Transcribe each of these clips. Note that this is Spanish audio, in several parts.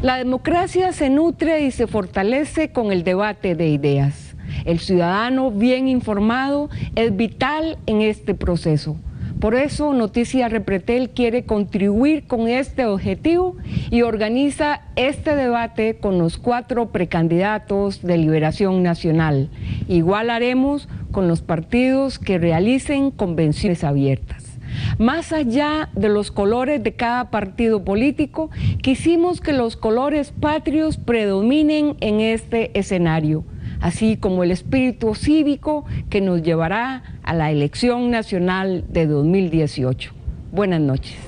La democracia se nutre y se fortalece con el debate de ideas. El ciudadano bien informado es vital en este proceso. Por eso, Noticias Repretel quiere contribuir con este objetivo y organiza este debate con los 4 precandidatos de Liberación Nacional. Igual haremos con los partidos que realicen convenciones abiertas. Más allá de los colores de cada partido político, quisimos que los colores patrios predominen en este escenario, así como el espíritu cívico que nos llevará a la elección nacional de 2018. Buenas noches.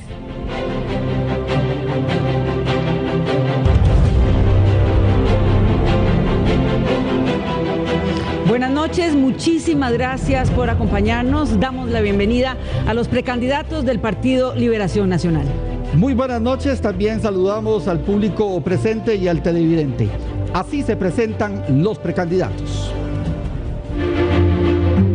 Buenas noches, muchísimas gracias por acompañarnos. Damos la bienvenida a los precandidatos del Partido Liberación Nacional. Muy buenas noches, también saludamos al público presente y al televidente. Así se presentan los precandidatos.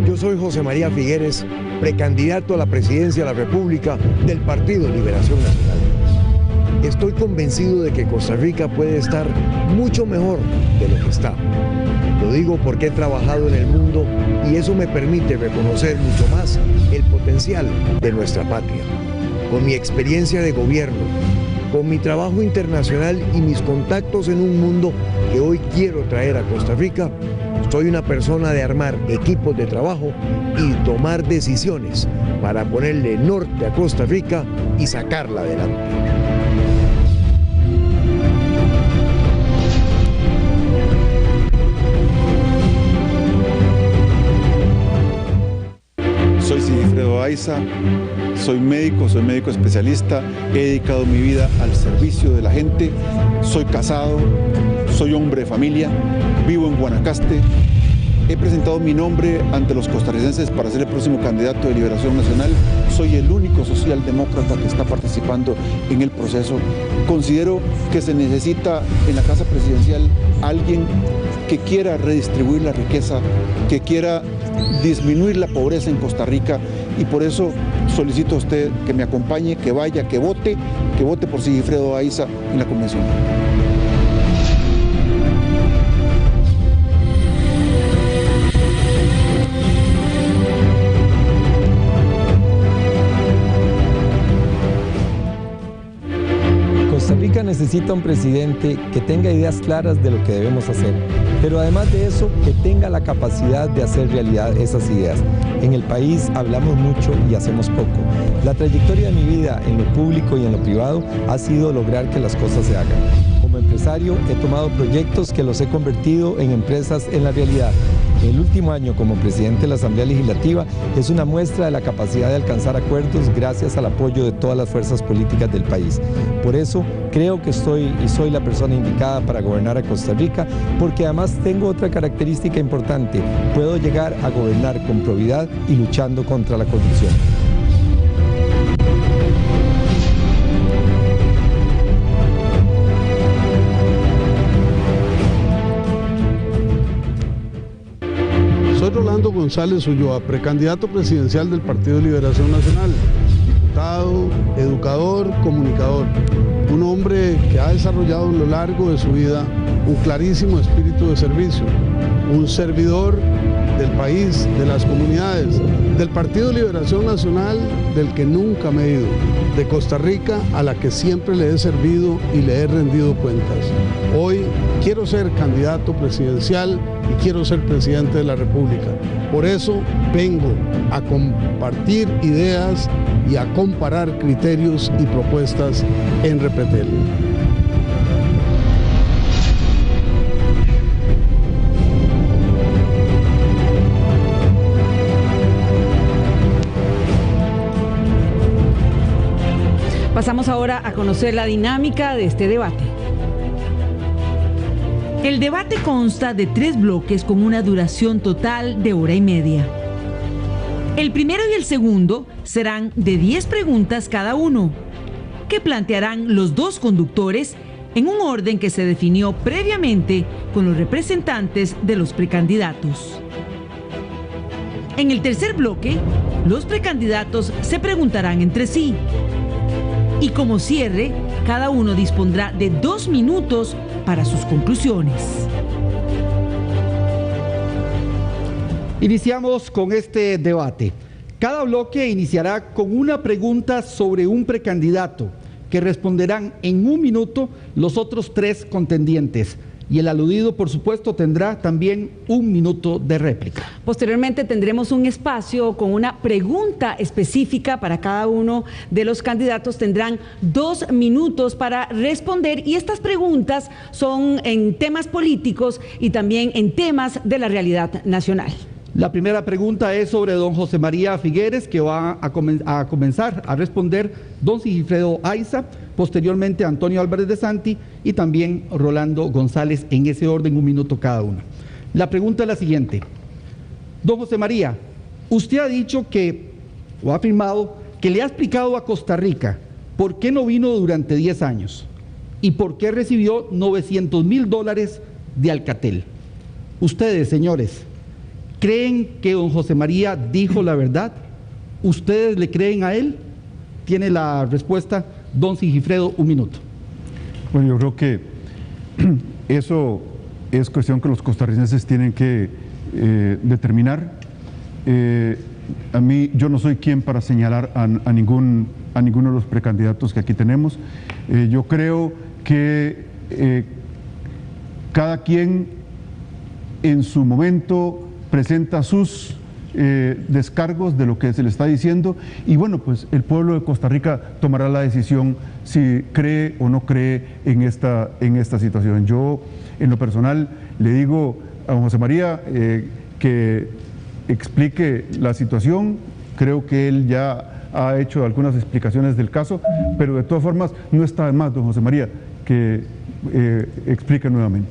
Yo soy José María Figueres, precandidato a la presidencia de la República del Partido Liberación Nacional. Estoy convencido de que Costa Rica puede estar mucho mejor de lo que está. Lo digo porque he trabajado en el mundo y eso me permite reconocer mucho más el potencial de nuestra patria. Con mi experiencia de gobierno, con mi trabajo internacional y mis contactos en un mundo que hoy quiero traer a Costa Rica, soy una persona de armar equipos de trabajo y tomar decisiones para ponerle norte a Costa Rica y sacarla adelante. Soy Sigifredo Aiza, soy médico especialista, he dedicado mi vida al servicio de la gente, soy casado, soy hombre de familia, vivo en Guanacaste, he presentado mi nombre ante los costarricenses para ser el próximo candidato de Liberación Nacional, soy el único socialdemócrata que está participando en el proceso. Considero que se necesita en la Casa Presidencial alguien que quiera redistribuir la riqueza, que quiera disminuir la pobreza en Costa Rica, y por eso solicito a usted que me acompañe, que vaya, que vote por Sigifredo Aiza en la convención. Costa Rica necesita un presidente que tenga ideas claras de lo que debemos hacer, pero además de eso, que tenga la capacidad de hacer realidad esas ideas. En el país hablamos mucho y hacemos poco. La trayectoria de mi vida en lo público y en lo privado ha sido lograr que las cosas se hagan. Como empresario he tomado proyectos que los he convertido en empresas en la realidad. El último año como presidente de la Asamblea Legislativa es una muestra de la capacidad de alcanzar acuerdos gracias al apoyo de todas las fuerzas políticas del país. Por eso creo que soy la persona indicada para gobernar a Costa Rica, porque además tengo otra característica importante: puedo llegar a gobernar con probidad y luchando contra la corrupción. Soy Rolando González Ulloa, precandidato presidencial del Partido Liberación Nacional, diputado, educador, comunicador, un hombre que ha desarrollado a lo largo de su vida un clarísimo espíritu de servicio, un servidor del país, de las comunidades, del Partido Liberación Nacional, del que nunca me he ido, de Costa Rica, a la que siempre le he servido y le he rendido cuentas. Hoy quiero ser candidato presidencial y quiero ser presidente de la República. Por eso vengo a compartir ideas y a comparar criterios y propuestas en Repretel. Pasamos ahora a conocer la dinámica de este debate. El debate consta de 3 bloques con una duración total de 1h30. El primero y el segundo serán de 10 preguntas cada uno, que plantearán los 2 conductores en un orden que se definió previamente con los representantes de los precandidatos. En el tercer bloque, los precandidatos se preguntarán entre sí. Y como cierre, cada uno dispondrá de 2 minutos para sus conclusiones. Iniciamos con este debate. Cada bloque iniciará con una pregunta sobre un precandidato que responderán en 1 minuto los otros 3 contendientes. Y el aludido, por supuesto, tendrá también 1 minuto de réplica. Posteriormente tendremos un espacio con una pregunta específica para cada uno de los candidatos. Tendrán 2 minutos para responder y estas preguntas son en temas políticos y también en temas de la realidad nacional. La primera pregunta es sobre don José María Figueres, que va a comenzar a responder don Sigifredo Aiza, posteriormente Antonio Álvarez de Santi y también Rolando González, en ese orden, 1 minuto cada uno. La pregunta es la siguiente. Don José María, usted ha dicho o ha afirmado que le ha explicado a Costa Rica por qué no vino durante 10 años y por qué recibió $900,000 de Alcatel. Ustedes, señores, ¿creen que don José María dijo la verdad? ¿Ustedes le creen a él? Tiene la respuesta don Sigifredo, 1 minuto. Bueno, yo creo que eso es cuestión que los costarricenses tienen que determinar. Yo no soy quien para señalar a ninguno de los precandidatos que aquí tenemos. Yo creo que cada quien en su momento presenta sus descargos de lo que se le está diciendo y bueno, pues el pueblo de Costa Rica tomará la decisión si cree o no cree en esta situación. Yo, en lo personal, le digo a don José María que explique la situación. Creo que él ya ha hecho algunas explicaciones del caso, pero de todas formas no está de más, don José María, que explique nuevamente.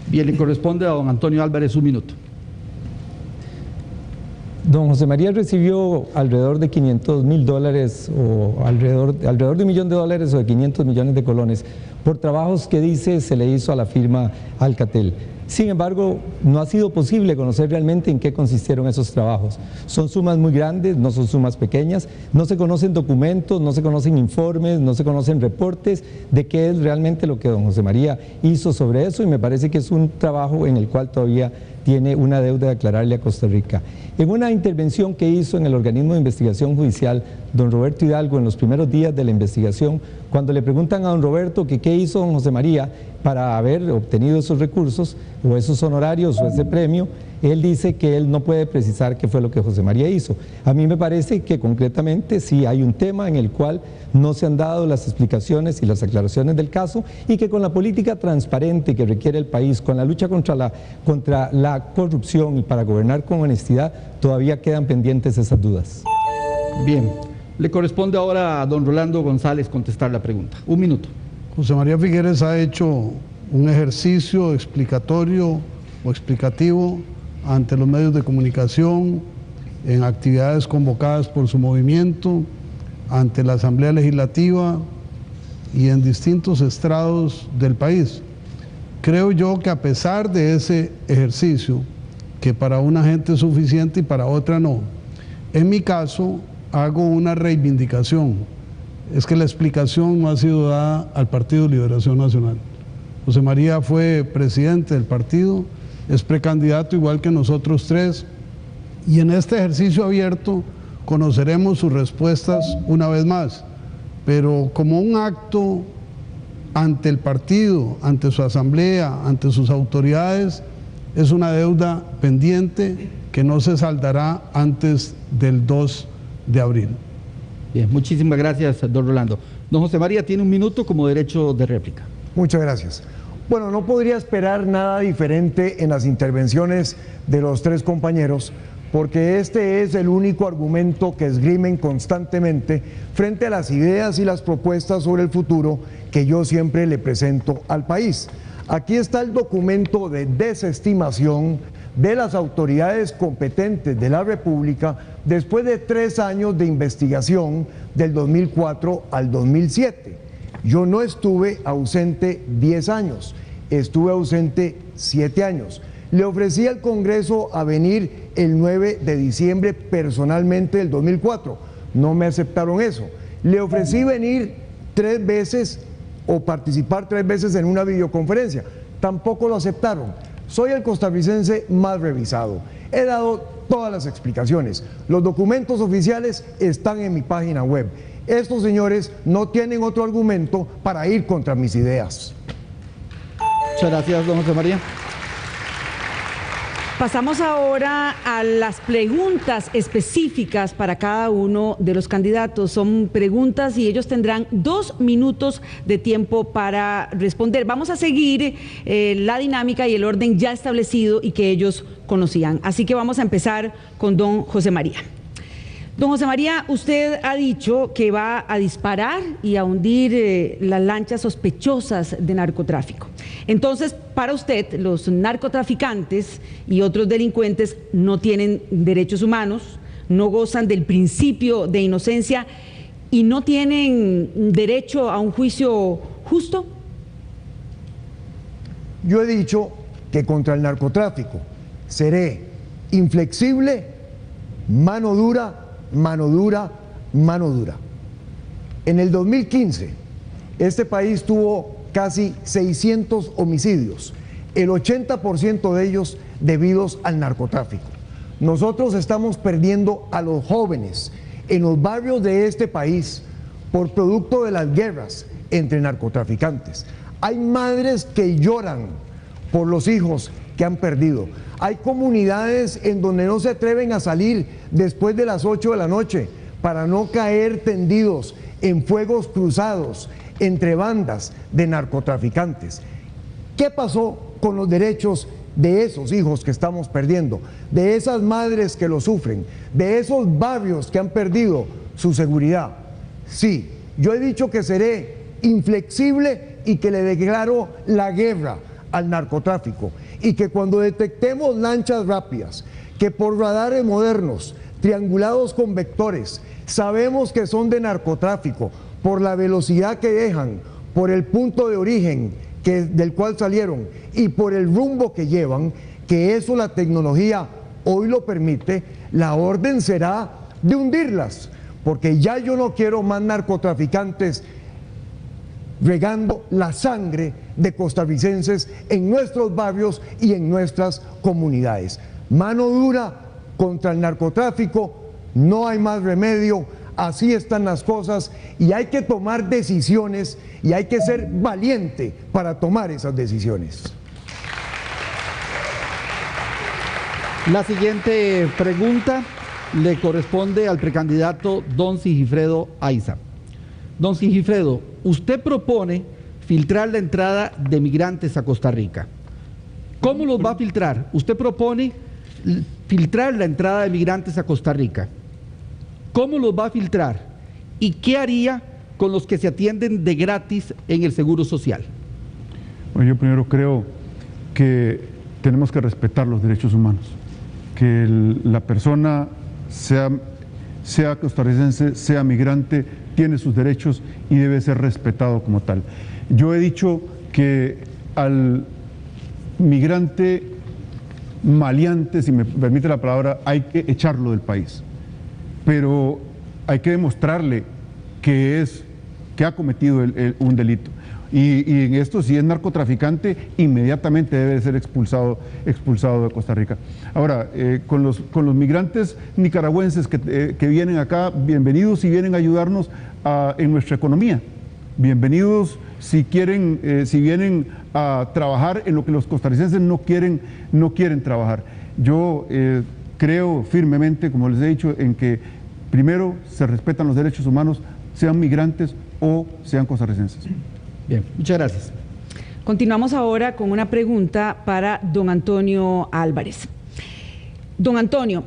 Bien, le corresponde a don Antonio Álvarez, 1 minuto. Don José María recibió alrededor de $500,000 o alrededor de $1 millón o de 500 millones de colones por trabajos que dice se le hizo a la firma Alcatel. Sin embargo, no ha sido posible conocer realmente en qué consistieron esos trabajos. Son sumas muy grandes, no son sumas pequeñas, no se conocen documentos, no se conocen informes, no se conocen reportes de qué es realmente lo que don José María hizo sobre eso y me parece que es un trabajo en el cual todavía tiene una deuda de aclararle a Costa Rica. En una intervención que hizo en el organismo de investigación judicial, don Roberto Hidalgo, en los primeros días de la investigación, cuando le preguntan a don Roberto que qué hizo don José María para haber obtenido esos recursos o esos honorarios o ese premio, él dice que él no puede precisar qué fue lo que José María hizo. A mí me parece que concretamente sí hay un tema en el cual no se han dado las explicaciones y las aclaraciones del caso y que con la política transparente que requiere el país, con la lucha contra la corrupción y para gobernar con honestidad, todavía quedan pendientes esas dudas. Bien, le corresponde ahora a don Rolando González contestar la pregunta. 1 minuto. José María Figueres ha hecho un ejercicio explicatorio o explicativo ante los medios de comunicación, en actividades convocadas por su movimiento, ante la Asamblea Legislativa y en distintos estrados del país. Creo yo que a pesar de ese ejercicio, que para una gente es suficiente y para otra no, en mi caso hago una reivindicación. Es que la explicación no ha sido dada al Partido Liberación Nacional. José María fue presidente del partido, es precandidato igual que nosotros 3, y en este ejercicio abierto conoceremos sus respuestas una vez más, pero como un acto ante el partido, ante su asamblea, ante sus autoridades, es una deuda pendiente que no se saldará antes del 2 de abril. Bien, muchísimas gracias, don Rolando. Don José María tiene 1 minuto como derecho de réplica. Muchas gracias. Bueno, no podría esperar nada diferente en las intervenciones de los 3 compañeros, porque este es el único argumento que esgrimen constantemente frente a las ideas y las propuestas sobre el futuro que yo siempre le presento al país. Aquí está el documento de desestimación de las autoridades competentes de la República después de 3 años de investigación del 2004 al 2007. Yo no estuve ausente 10 años, estuve ausente 7 años. Le ofrecí al Congreso a venir el 9 de diciembre personalmente del 2004. No me aceptaron eso. Le ofrecí venir 3 veces o participar 3 veces en una videoconferencia. Tampoco lo aceptaron. Soy el costarricense más revisado. He dado todas las explicaciones. Los documentos oficiales están en mi página web. Estos señores no tienen otro argumento para ir contra mis ideas. Muchas gracias, don José María. Pasamos ahora a las preguntas específicas para cada uno de los candidatos. Son preguntas y ellos tendrán 2 minutos de tiempo para responder. Vamos a seguir la dinámica y el orden ya establecido y que ellos conocían. Así que vamos a empezar con don José María. Don José María, usted ha dicho que va a disparar y a hundir las lanchas sospechosas de narcotráfico. Entonces, para usted, los narcotraficantes y otros delincuentes no tienen derechos humanos, no gozan del principio de inocencia y no tienen derecho a un juicio justo. Yo he dicho que contra el narcotráfico seré inflexible, mano dura, mano dura, mano dura. En el 2015, este país tuvo casi 600 homicidios, el 80% de ellos debidos al narcotráfico. Nosotros estamos perdiendo a los jóvenes en los barrios de este país por producto de las guerras entre narcotraficantes. Hay madres que lloran por los hijos que han perdido. Hay comunidades en donde no se atreven a salir después de las 8 de la noche para no caer tendidos en fuegos cruzados entre bandas de narcotraficantes. ¿Qué pasó con los derechos de esos hijos que estamos perdiendo? De esas madres que lo sufren, de esos barrios que han perdido su seguridad. Sí, yo he dicho que seré inflexible y que le declaro la guerra al narcotráfico, y que cuando detectemos lanchas rápidas, que por radares modernos, triangulados con vectores, sabemos que son de narcotráfico, por la velocidad que dejan, por el punto de origen del cual salieron y por el rumbo que llevan, que eso la tecnología hoy lo permite, la orden será de hundirlas, porque ya yo no quiero más narcotraficantes regando la sangre de costarricenses en nuestros barrios y en nuestras comunidades. Mano dura contra el narcotráfico, no hay más remedio, así están las cosas y hay que tomar decisiones y hay que ser valiente para tomar esas decisiones. La siguiente pregunta le corresponde al precandidato don Sigifredo Aiza. Don Sigifredo, usted propone filtrar la entrada de migrantes a Costa Rica. ¿Cómo los va a filtrar? Usted propone filtrar la entrada de migrantes a Costa Rica. ¿Cómo los va a filtrar? ¿Y qué haría con los que se atienden de gratis en el Seguro Social? Bueno, yo primero creo que tenemos que respetar los derechos humanos, que la persona sea costarricense, sea migrante, tiene sus derechos y debe ser respetado como tal. Yo he dicho que al migrante maleante, si me permite la palabra, hay que echarlo del país, pero hay que demostrarle que ha cometido un delito. Y en esto, si es narcotraficante, inmediatamente debe ser expulsado de Costa Rica. Ahora, con los migrantes nicaragüenses que vienen acá, bienvenidos si vienen a ayudarnos en nuestra economía. Bienvenidos si vienen a trabajar en lo que los costarricenses no quieren trabajar. Yo creo firmemente, como les he dicho, en que primero se respetan los derechos humanos, sean migrantes o sean costarricenses. Bien, muchas gracias. Continuamos ahora con una pregunta para don Antonio Álvarez. Don Antonio,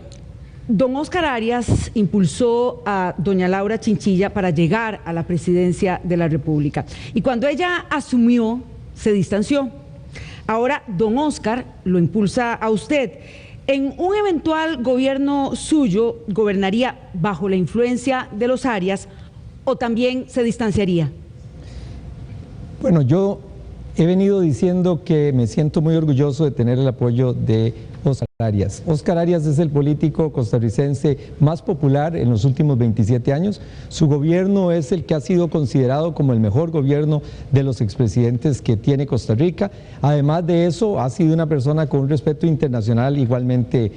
don Óscar Arias impulsó a doña Laura Chinchilla para llegar a la presidencia de la República. Y cuando ella asumió, se distanció. Ahora don Óscar lo impulsa a usted. En un eventual gobierno suyo, ¿gobernaría bajo la influencia de los Arias o también se distanciaría? Bueno, yo he venido diciendo que me siento muy orgulloso de tener el apoyo de Óscar Arias. Óscar Arias es el político costarricense más popular en los últimos 27 años. Su gobierno es el que ha sido considerado como el mejor gobierno de los expresidentes que tiene Costa Rica. Además de eso, ha sido una persona con un respeto internacional igualmente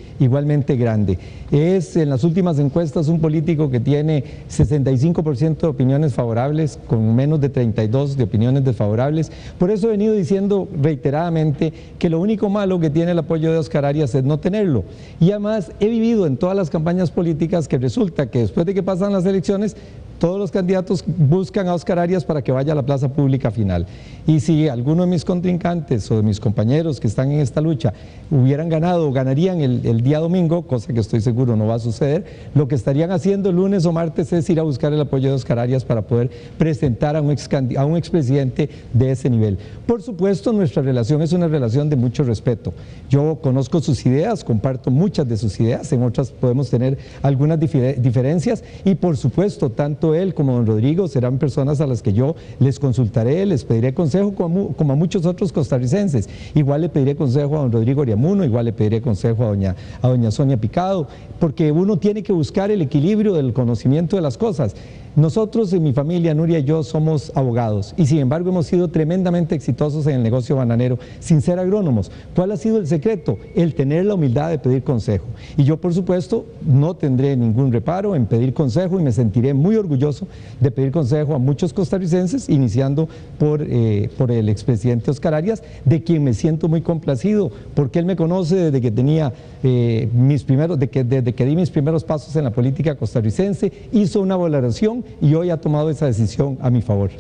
grande. Es en las últimas encuestas un político que tiene 65% de opiniones favorables, con menos de 32 de opiniones desfavorables. Por eso he venido diciendo reiteradamente que lo único malo que tiene el apoyo de Óscar Arias es no tenerlo. Y además he vivido en todas las campañas políticas que resulta que después de que pasan las elecciones, todos los candidatos buscan a Óscar Arias para que vaya a la plaza pública final. Y si alguno de mis contrincantes o de mis compañeros que están en esta lucha hubieran ganado o ganarían el día domingo, cosa que estoy seguro no va a suceder, lo que estarían haciendo el lunes o martes es ir a buscar el apoyo de Óscar Arias para poder presentar a un expresidente de ese nivel. Por supuesto, nuestra relación es una relación de mucho respeto. Yo conozco sus ideas, comparto muchas de sus ideas, en otras podemos tener algunas diferencias y por supuesto, tanto él como don Rodrigo serán personas a las que yo les consultaré, les pediré consejo como a muchos otros costarricenses. Igual le pediré consejo a don Rodrigo Oriamuno, igual le pediré consejo a doña Sonia Picado, porque uno tiene que buscar el equilibrio del conocimiento de las cosas. Nosotros en mi familia, Nuria y yo, somos abogados y sin embargo hemos sido tremendamente exitosos en el negocio bananero sin ser agrónomos. ¿Cuál ha sido el secreto? El tener la humildad de pedir consejo. Y yo, por supuesto, no tendré ningún reparo en pedir consejo y me sentiré muy orgulloso de pedir consejo a muchos costarricenses, iniciando por el expresidente Óscar Arias, de quien me siento muy complacido, porque él me conoce desde que tenía desde que di mis primeros pasos en la política costarricense, hizo una valoración y hoy ha tomado esa decisión a mi favor.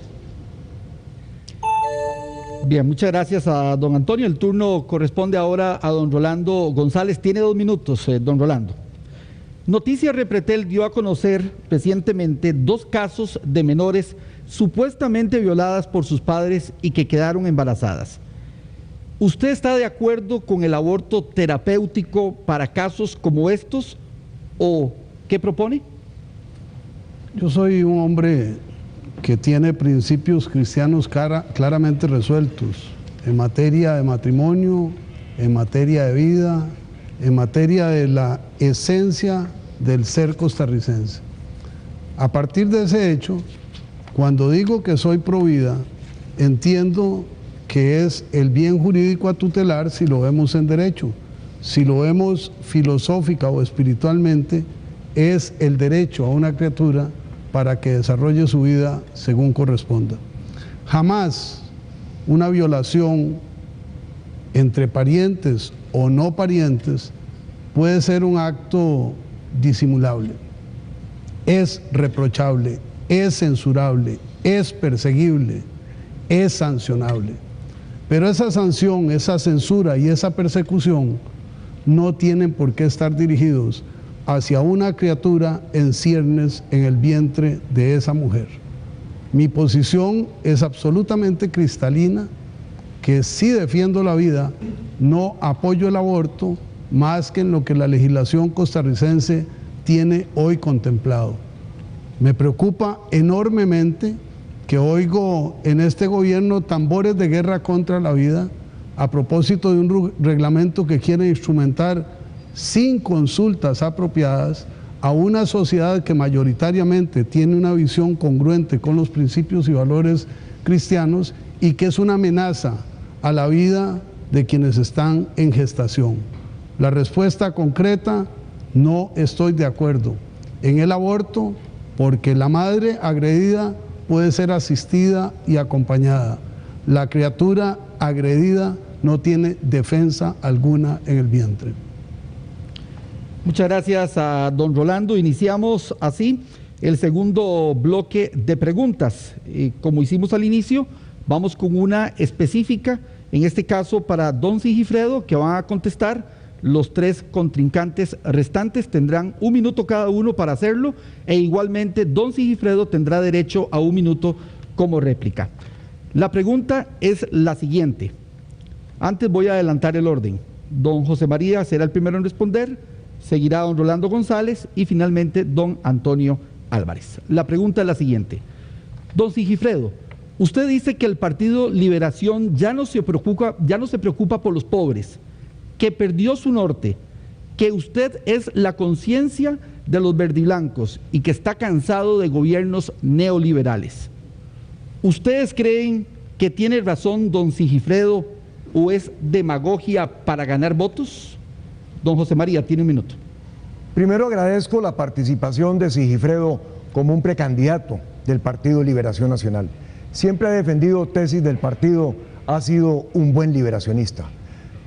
Bien, muchas gracias a don Antonio. El turno corresponde ahora a don Rolando González. Tiene 2 minutos, don Rolando. Noticias Repretel dio a conocer recientemente 2 casos de menores supuestamente violadas por sus padres y que quedaron embarazadas. ¿Usted está de acuerdo con el aborto terapéutico para casos como estos o qué propone? Yo soy un hombre que tiene principios cristianos claramente resueltos en materia de matrimonio, en materia de vida, en materia de la esencia del ser costarricense. A partir de ese hecho, cuando digo que soy pro vida, entiendo que es el bien jurídico a tutelar si lo vemos en derecho. Si lo vemos filosófica o espiritualmente, es el derecho a una criatura para que desarrolle su vida según corresponda. Jamás una violación entre parientes o no parientes puede ser un acto disimulable. Es reprochable, es censurable, es perseguible, es sancionable. Pero esa sanción, esa censura y esa persecución no tienen por qué estar dirigidos hacia una criatura en ciernes en el vientre de esa mujer. Mi posición es absolutamente cristalina, que sí defiendo la vida, no apoyo el aborto, más que en lo que la legislación costarricense tiene hoy contemplado. Me preocupa enormemente que oigo en este gobierno tambores de guerra contra la vida a propósito de un reglamento que quiere instrumentar sin consultas apropiadas a una sociedad que mayoritariamente tiene una visión congruente con los principios y valores cristianos y que es una amenaza a la vida de quienes están en gestación. La respuesta concreta: no estoy de acuerdo en el aborto, porque la madre agredida puede ser asistida y acompañada. La criatura agredida no tiene defensa alguna en el vientre. Muchas gracias a don Rolando. Iniciamos así el segundo bloque de preguntas. Como hicimos al inicio, vamos con una específica, en este caso para don Sigifredo, que van a contestar. Los 3 contrincantes restantes tendrán 1 minuto cada uno para hacerlo, e igualmente don Sigifredo tendrá derecho a 1 minuto como réplica. La pregunta es la siguiente. Antes voy a adelantar el orden. Don José María será el primero en responder, seguirá don Rolando González y finalmente don Antonio Álvarez. La pregunta es la siguiente. Don Sigifredo, usted dice que el Partido Liberación ya no se preocupa por los pobres. que perdió su norte, que usted es la conciencia de los verdiblancos y que está cansado de gobiernos neoliberales. ¿Ustedes creen que tiene razón don Sigifredo o es demagogia para ganar votos? Don José María, tiene un minuto. Primero agradezco la participación de Sigifredo como un precandidato del Partido Liberación Nacional. Siempre ha defendido tesis del partido, ha sido un buen liberacionista.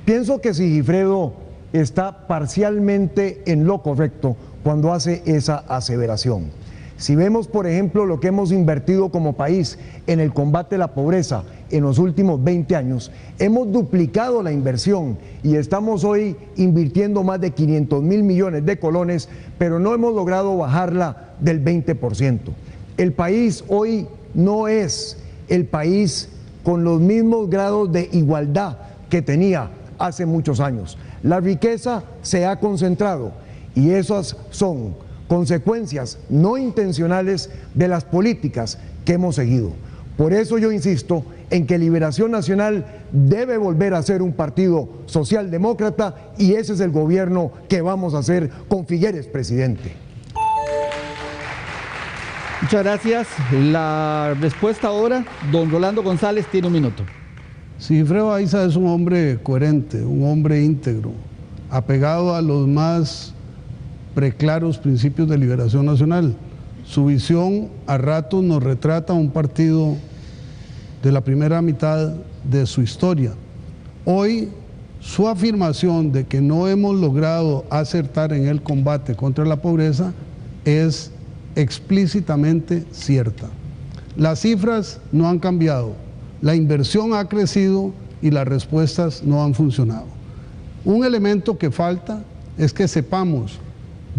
Pienso que Sigifredo está parcialmente en lo correcto cuando hace esa aseveración. Si vemos, por ejemplo, lo que hemos invertido como país en el combate a la pobreza en los últimos 20 años, hemos duplicado la inversión y estamos hoy invirtiendo más de 500.000 millones de colones, pero no hemos logrado bajarla del 20%. El país hoy no es el país con los mismos grados de igualdad que tenía hace muchos años. La riqueza se ha concentrado y esas son consecuencias no intencionales de las políticas que hemos seguido. Por eso yo insisto en que Liberación Nacional debe volver a ser un partido socialdemócrata y ese es el gobierno que vamos a hacer con Figueres presidente. Muchas gracias. La respuesta ahora, don Rolando González tiene un minuto. Sigifredo Aiza es un hombre coherente, un hombre íntegro, apegado a los más preclaros principios de Liberación Nacional. Su visión a ratos nos retrata un partido de la primera mitad de su historia. Hoy, su afirmación de que no hemos logrado acertar en el combate contra la pobreza es explícitamente cierta. Las cifras no han cambiado, la inversión ha crecido y las respuestas no han funcionado. Un elemento que falta es que sepamos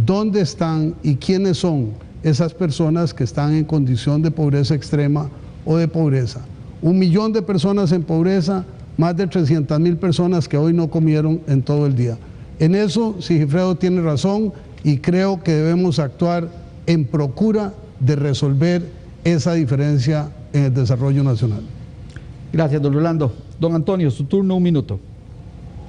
dónde están y quiénes son esas personas que están en condición de pobreza extrema o de pobreza. 1 millón de personas en pobreza, más de 300.000 personas que hoy no comieron en todo el día. En eso Sigifredo tiene razón y creo que debemos actuar en procura de resolver esa diferencia en el desarrollo nacional. Gracias, don Rolando. Don Antonio, su turno, un minuto.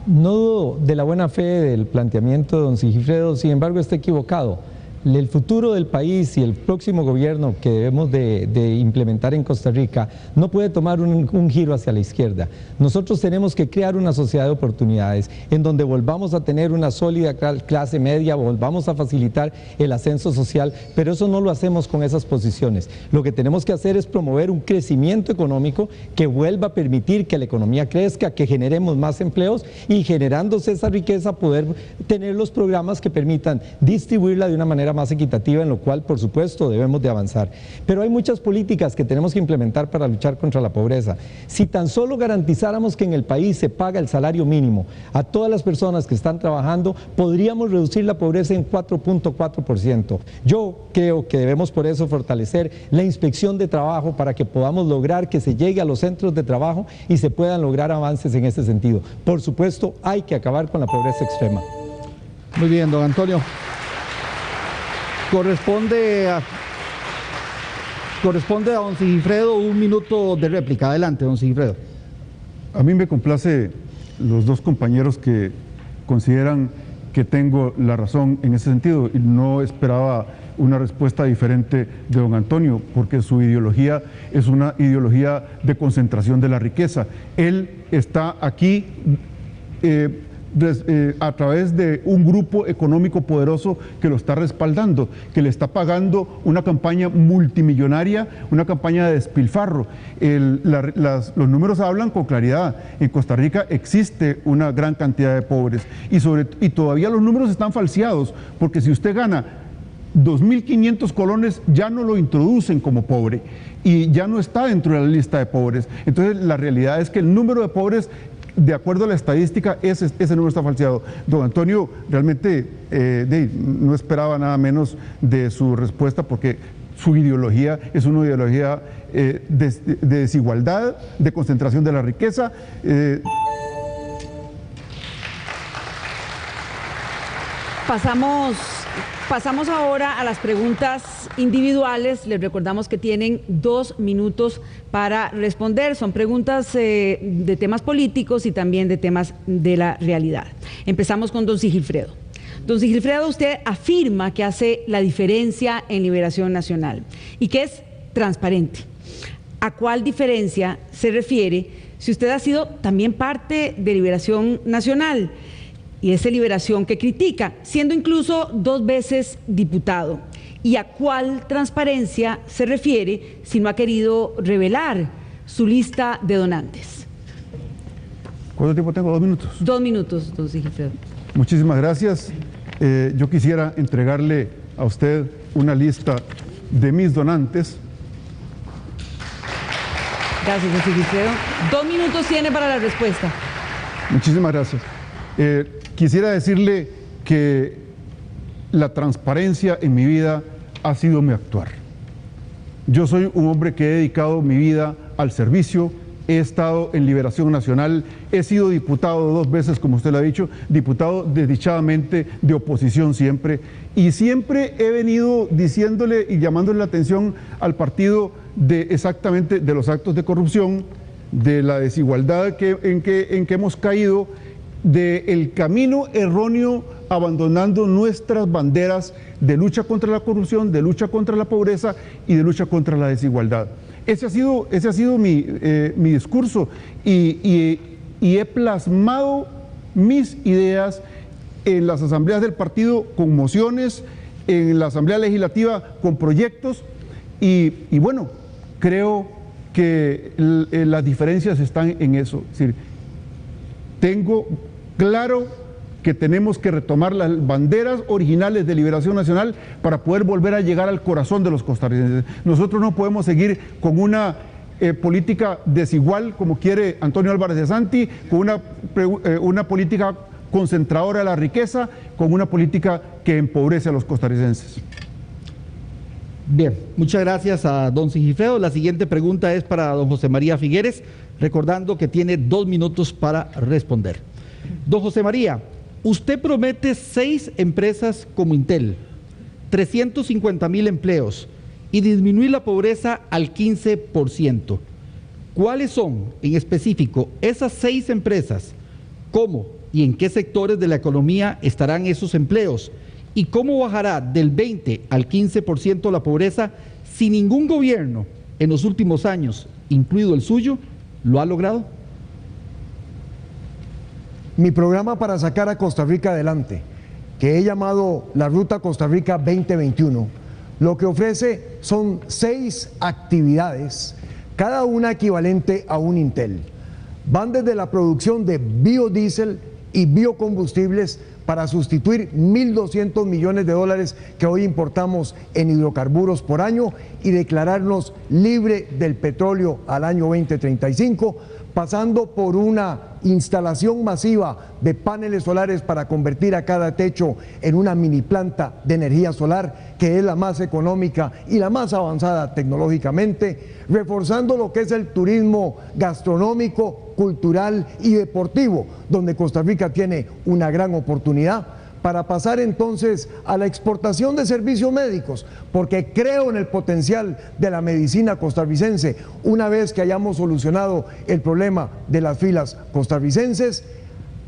No dudo de la buena fe del planteamiento de don Sigifredo, sin embargo está equivocado. El futuro del país y el próximo gobierno que debemos de implementar en Costa Rica no puede tomar un giro hacia la izquierda. Nosotros tenemos que crear una sociedad de oportunidades en donde volvamos a tener una sólida clase media, volvamos a facilitar el ascenso social, pero eso no lo hacemos con esas posiciones. Lo que tenemos que hacer es promover un crecimiento económico que vuelva a permitir que la economía crezca, que generemos más empleos y generándose esa riqueza poder tener los programas que permitan distribuirla de una manera más equitativa, en lo cual por supuesto debemos de avanzar. Pero hay muchas políticas que tenemos que implementar para luchar contra la pobreza. Si tan solo garantizáramos que en el país se paga el salario mínimo a todas las personas que están trabajando, podríamos reducir la pobreza en 4.4%. Yo creo que debemos por eso fortalecer la inspección de trabajo para que podamos lograr que se llegue a los centros de trabajo y se puedan lograr avances en ese sentido. Por supuesto, hay que acabar con la pobreza extrema. Muy bien, don Antonio. Corresponde a don Sigifredo un minuto de réplica. Adelante, don Sigifredo. A mí me complace los dos compañeros que consideran que tengo la razón en ese sentido y no esperaba una respuesta diferente de don Antonio, porque su ideología es una ideología de concentración de la riqueza. Él está aquí a través de un grupo económico poderoso que lo está respaldando, que le está pagando una campaña multimillonaria, una campaña de despilfarro. Los números hablan con claridad. En Costa Rica existe una gran cantidad de pobres y todavía los números están falseados, porque si usted gana 2.500 colones ya no lo introducen como pobre y ya no está dentro de la lista de pobres. Entonces la realidad es que el número de pobres, de acuerdo a la estadística, ese número está falseado. Don Antonio, realmente no esperaba nada menos de su respuesta, porque su ideología es una ideología de desigualdad, de concentración de la riqueza. Pasamos Pasamos ahora a las preguntas individuales. Les recordamos que tienen 2 minutos para responder. Son preguntas de temas políticos y también de temas de la realidad. Empezamos con don Sigifredo. Don Sigifredo, usted afirma que hace la diferencia en Liberación Nacional y que es transparente. ¿A cuál diferencia se refiere si usted ha sido también parte de Liberación Nacional? Y esa Liberación que critica, siendo incluso 2 veces diputado. ¿Y a cuál transparencia se refiere si no ha querido revelar su lista de donantes? ¿Cuánto tiempo tengo? 2 minutos. 2 minutos, don Sigifredo. Muchísimas gracias. Yo quisiera entregarle a usted una lista de mis donantes. Gracias, don Sigifredo. 2 minutos tiene para la respuesta. Muchísimas gracias. Quisiera decirle que la transparencia en mi vida ha sido mi actuar. Yo soy un hombre que he dedicado mi vida al servicio, he estado en Liberación Nacional, he sido diputado 2 veces, como usted lo ha dicho, diputado desdichadamente de oposición siempre, y siempre he venido diciéndole y llamándole la atención al partido exactamente de los actos de corrupción, de la desigualdad en que hemos caído, del camino erróneo, abandonando nuestras banderas de lucha contra la corrupción, de lucha contra la pobreza y de lucha contra la desigualdad. Ese ha sido mi discurso y he plasmado mis ideas en las asambleas del partido con mociones, en la asamblea legislativa con proyectos y bueno, creo que las diferencias están en eso. Es decir, tengo claro que tenemos que retomar las banderas originales de Liberación Nacional para poder volver a llegar al corazón de los costarricenses. Nosotros no podemos seguir con una política desigual como quiere Antonio Álvarez de Santi, con una política concentradora de la riqueza, con una política que empobrece a los costarricenses. Bien, muchas gracias a don Sigifredo. La siguiente pregunta es para don José María Figueres, recordando que tiene 2 minutos para responder. Don José María, usted promete 6 empresas como Intel, 350,000 empleos y disminuir la pobreza al 15%. ¿Cuáles son, en específico, esas 6 empresas? ¿Cómo y en qué sectores de la economía estarán esos empleos? ¿Y cómo bajará del 20 al 15% la pobreza si ningún gobierno en los últimos años, incluido el suyo, lo ha logrado? Mi programa para sacar a Costa Rica adelante, que he llamado la Ruta Costa Rica 2021, lo que ofrece son 6 actividades, cada una equivalente a un Intel. Van desde la producción de biodiesel y biocombustibles para sustituir 1.200 millones de dólares que hoy importamos en hidrocarburos por año y declararnos libre del petróleo al año 2035, pasando por una instalación masiva de paneles solares para convertir a cada techo en una mini planta de energía solar, que es la más económica y la más avanzada tecnológicamente, reforzando lo que es el turismo gastronómico, cultural y deportivo, donde Costa Rica tiene una gran oportunidad, para pasar entonces a la exportación de servicios médicos, porque creo en el potencial de la medicina costarricense una vez que hayamos solucionado el problema de las filas costarricenses,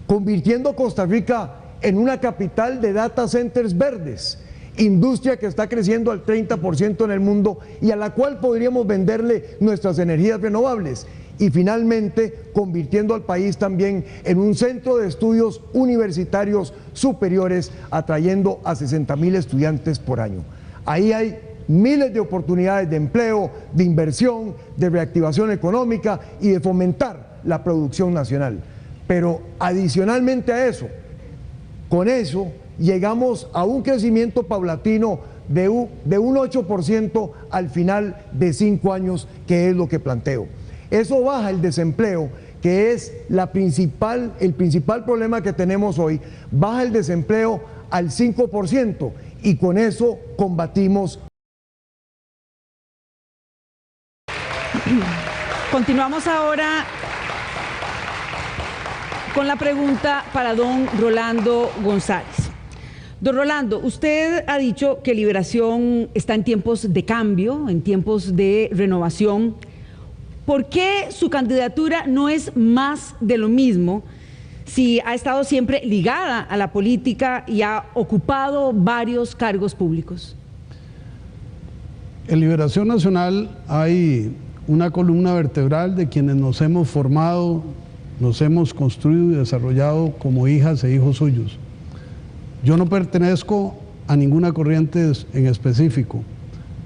convirtiendo Costa Rica en una capital de data centers verdes, industria que está creciendo al 30% en el mundo y a la cual podríamos venderle nuestras energías renovables. Y finalmente convirtiendo al país también en un centro de estudios universitarios superiores, atrayendo a 60,000 estudiantes por año. Ahí hay miles de oportunidades de empleo, de inversión, de reactivación económica y de fomentar la producción nacional. Pero adicionalmente a eso, con eso llegamos a un crecimiento paulatino de un 8% al final de 5 años, que es lo que planteo. Eso baja el desempleo, que es el principal problema que tenemos hoy, baja el desempleo al 5% y con eso combatimos. Continuamos ahora con la pregunta para don Rolando González. Don Rolando, usted ha dicho que Liberación está en tiempos de cambio, en tiempos de renovación. ¿Por qué su candidatura no es más de lo mismo si ha estado siempre ligada a la política y ha ocupado varios cargos públicos? En Liberación Nacional hay una columna vertebral de quienes nos hemos formado, nos hemos construido y desarrollado como hijas e hijos suyos. Yo no pertenezco a ninguna corriente en específico.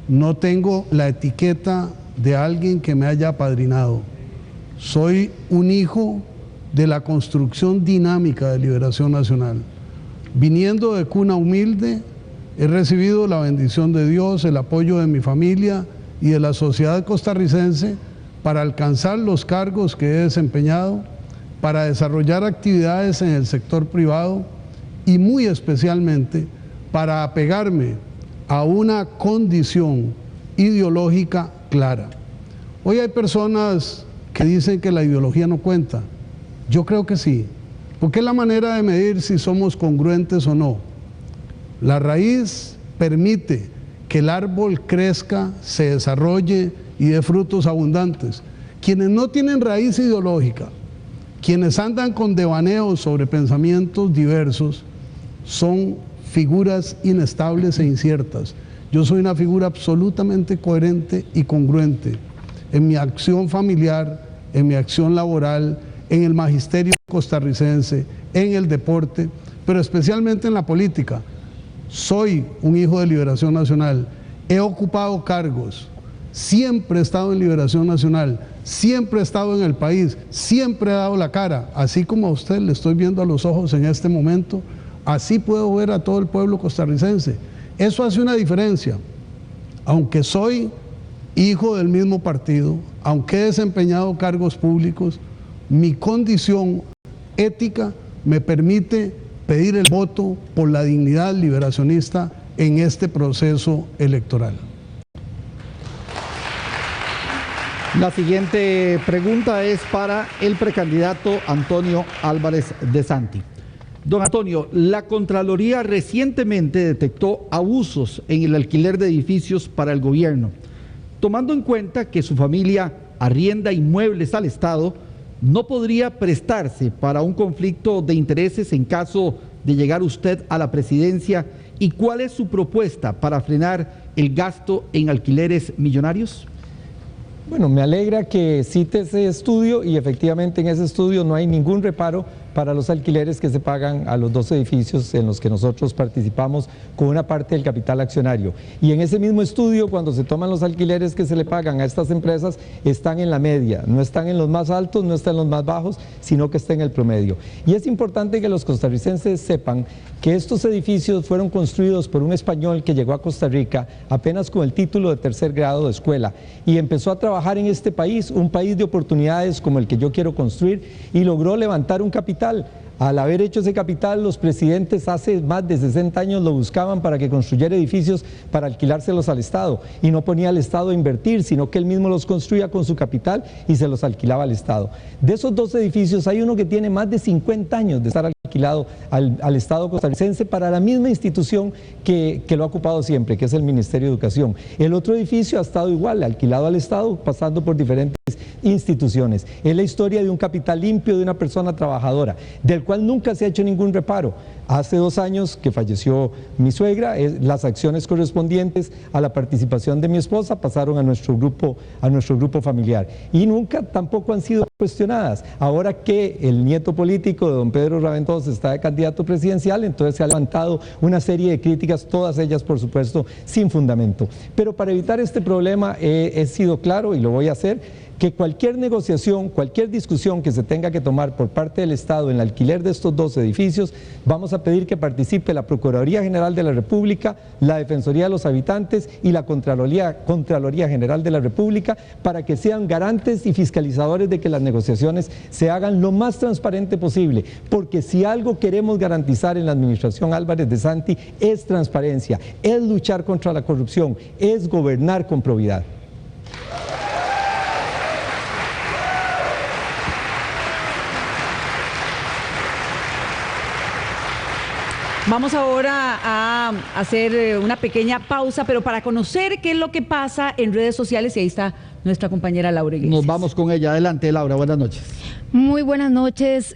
No tengo la etiqueta de alguien que me haya apadrinado. Soy un hijo de la construcción dinámica de Liberación Nacional. Viniendo de cuna humilde, he recibido la bendición de Dios, el apoyo de mi familia y de la sociedad costarricense para alcanzar los cargos que he desempeñado, para desarrollar actividades en el sector privado y muy especialmente para apegarme a una condición ideológica clara. Hoy hay personas que dicen que la ideología no cuenta. Yo creo que sí, porque es la manera de medir si somos congruentes o no. La raíz permite que el árbol crezca, se desarrolle y dé frutos abundantes. Quienes no tienen raíz ideológica, quienes andan con devaneos sobre pensamientos diversos, son figuras inestables e inciertas. Yo soy una figura absolutamente coherente y congruente en mi acción familiar, en mi acción laboral, en el magisterio costarricense, en el deporte, pero especialmente en la política. Soy un hijo de Liberación Nacional, he ocupado cargos, siempre he estado en Liberación Nacional, siempre he estado en el país, siempre he dado la cara, así como a usted le estoy viendo a los ojos en este momento, así puedo ver a todo el pueblo costarricense. Eso hace una diferencia. Aunque soy hijo del mismo partido, aunque he desempeñado cargos públicos, mi condición ética me permite pedir el voto por la dignidad liberacionista en este proceso electoral. La siguiente pregunta es para el precandidato Antonio Álvarez de Santi. Don Antonio, la Contraloría recientemente detectó abusos en el alquiler de edificios para el gobierno. Tomando en cuenta que su familia arrienda inmuebles al Estado, ¿no podría prestarse para un conflicto de intereses en caso de llegar usted a la presidencia? ¿Y cuál es su propuesta para frenar el gasto en alquileres millonarios? Bueno, me alegra que cite ese estudio y efectivamente en ese estudio no hay ningún reparo para los alquileres que se pagan a los 2 edificios en los que nosotros participamos con una parte del capital accionario. Y en ese mismo estudio, cuando se toman los alquileres que se le pagan a estas empresas, están en la media, no están en los más altos, no están en los más bajos, sino que está en el promedio. Y es importante que los costarricenses sepan que estos edificios fueron construidos por un español que llegó a Costa Rica apenas con el título de 3er grado de escuela y empezó a trabajar en este país, un país de oportunidades como el que yo quiero construir, y logró levantar un capital. Al haber hecho ese capital, los presidentes hace más de 60 años lo buscaban para que construyera edificios para alquilárselos al Estado, y no ponía al Estado a invertir, sino que él mismo los construía con su capital y se los alquilaba al Estado. De esos 2 edificios hay uno que tiene más de 50 años de estar alquilado al Estado costarricense para la misma institución que lo ha ocupado siempre, que es el Ministerio de Educación. El otro edificio ha estado igual, alquilado al Estado, pasando por diferentes instituciones. Es la historia de un capital limpio, de una persona trabajadora, del cual nunca se ha hecho ningún reparo. Hace 2 años que falleció mi suegra, las acciones correspondientes a la participación de mi esposa pasaron a nuestro grupo familiar y nunca tampoco han sido cuestionadas. Ahora que el nieto político de don Pedro Raventós está de candidato presidencial, entonces se ha levantado una serie de críticas, todas ellas por supuesto sin fundamento. Pero para evitar este problema he sido claro y lo voy a hacer, que cualquier negociación, cualquier discusión que se tenga que tomar por parte del Estado en el alquiler de estos 2 edificios, vamos a pedir que participe la Procuraduría General de la República, la Defensoría de los Habitantes y la Contraloría General de la República para que sean garantes y fiscalizadores de que las negociaciones se hagan lo más transparente posible, porque si algo queremos garantizar en la administración Álvarez de Santi es transparencia, es luchar contra la corrupción, es gobernar con probidad. Vamos ahora a hacer una pequeña pausa, pero para conocer qué es lo que pasa en redes sociales, y ahí está nuestra compañera Laura Iglesias. Nos vamos con ella. Adelante, Laura, buenas noches. Muy buenas noches.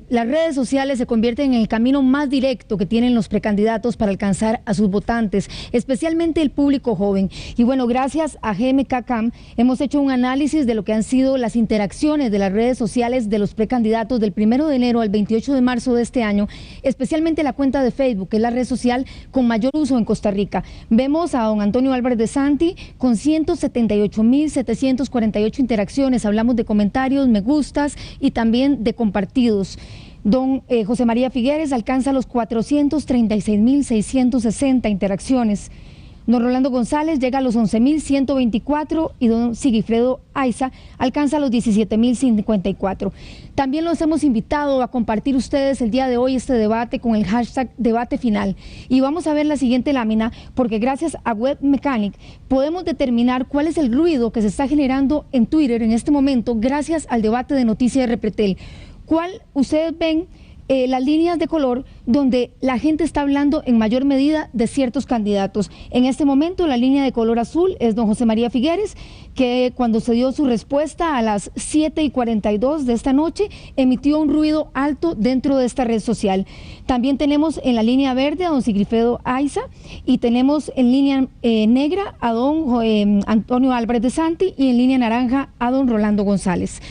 Las redes sociales se convierten en el camino más directo que tienen los precandidatos para alcanzar a sus votantes, especialmente el público joven. Y bueno, gracias a GMK CAM hemos hecho un análisis de lo que han sido las interacciones de las redes sociales de los precandidatos del 1 de enero al 28 de marzo de este año, especialmente la cuenta de Facebook, que es la red social con mayor uso en Costa Rica. Vemos a don Antonio Álvarez de Santi con 178.748 interacciones. Hablamos de comentarios, me gustas y también de compartidos. Don José María Figueres alcanza los 436.660 interacciones. Don Rolando González llega a los 11.124 y don Sigifredo Aiza alcanza los 17.054. También los hemos invitado a compartir ustedes el día de hoy este debate con el hashtag debate final. Y vamos a ver la siguiente lámina, porque gracias a Web Mechanic podemos determinar cuál es el ruido que se está generando en Twitter en este momento gracias al debate de Noticias de Repretel. ¿Cuál ustedes ven? Las líneas de color donde la gente está hablando en mayor medida de ciertos candidatos. En este momento la línea de color azul es don José María Figueres, que cuando se dio su respuesta a las 7:42 de esta noche emitió un ruido alto dentro de esta red social. También tenemos en la línea verde a don Sigifredo Aiza y tenemos en línea negra a don Antonio Álvarez de Santi y en línea naranja a don Rolando González.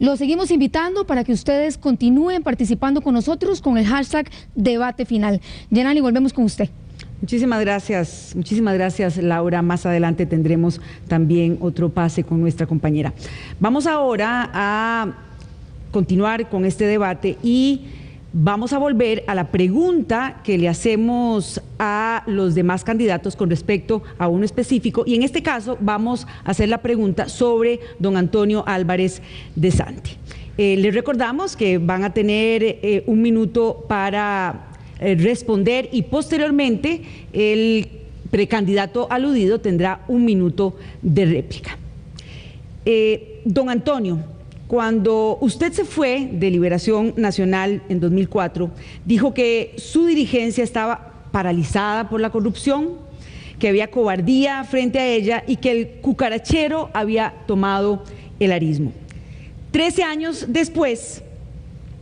Los seguimos invitando para que ustedes continúen participando con nosotros con el hashtag debate final. Yanani, volvemos con usted. Muchísimas gracias Laura. Más adelante tendremos también otro pase con nuestra compañera. Vamos ahora a continuar con este debate y vamos a volver a la pregunta que le hacemos a los demás candidatos con respecto a uno específico, y en este caso vamos a hacer la pregunta sobre don Antonio Álvarez de Santi. Les recordamos que van a tener un minuto para responder y posteriormente el precandidato aludido tendrá un minuto de réplica. Don Antonio, cuando usted se fue de Liberación Nacional en 2004, dijo que su dirigencia estaba paralizada por la corrupción, que había cobardía frente a ella y que el cucarachero había tomado el arismo. 13 años después,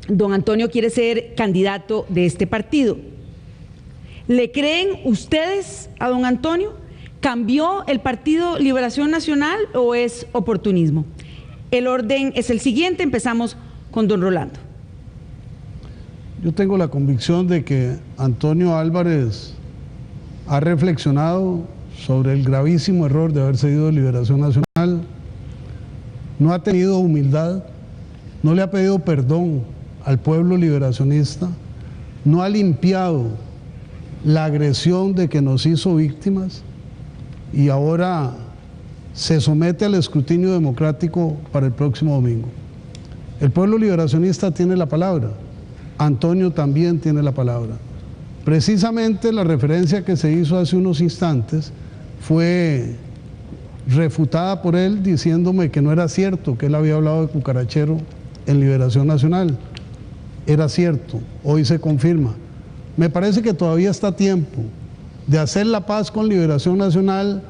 don Antonio quiere ser candidato de este partido. ¿Le creen ustedes a don Antonio? ¿Cambió el Partido Liberación Nacional o es oportunismo? El orden es el siguiente, empezamos con don Rolando. Yo tengo la convicción de que Antonio Álvarez ha reflexionado sobre el gravísimo error de haberse ido de Liberación Nacional, no ha tenido humildad, no le ha pedido perdón al pueblo liberacionista, no ha limpiado la agresión de que nos hizo víctimas y ahora se somete al escrutinio democrático para el próximo domingo. El pueblo liberacionista tiene la palabra, Antonio también tiene la palabra. Precisamente la referencia que se hizo hace unos instantes fue refutada por él diciéndome que no era cierto que él había hablado de cucarachero en Liberación Nacional. Era cierto, hoy se confirma. Me parece que todavía está a tiempo de hacer la paz con Liberación Nacional,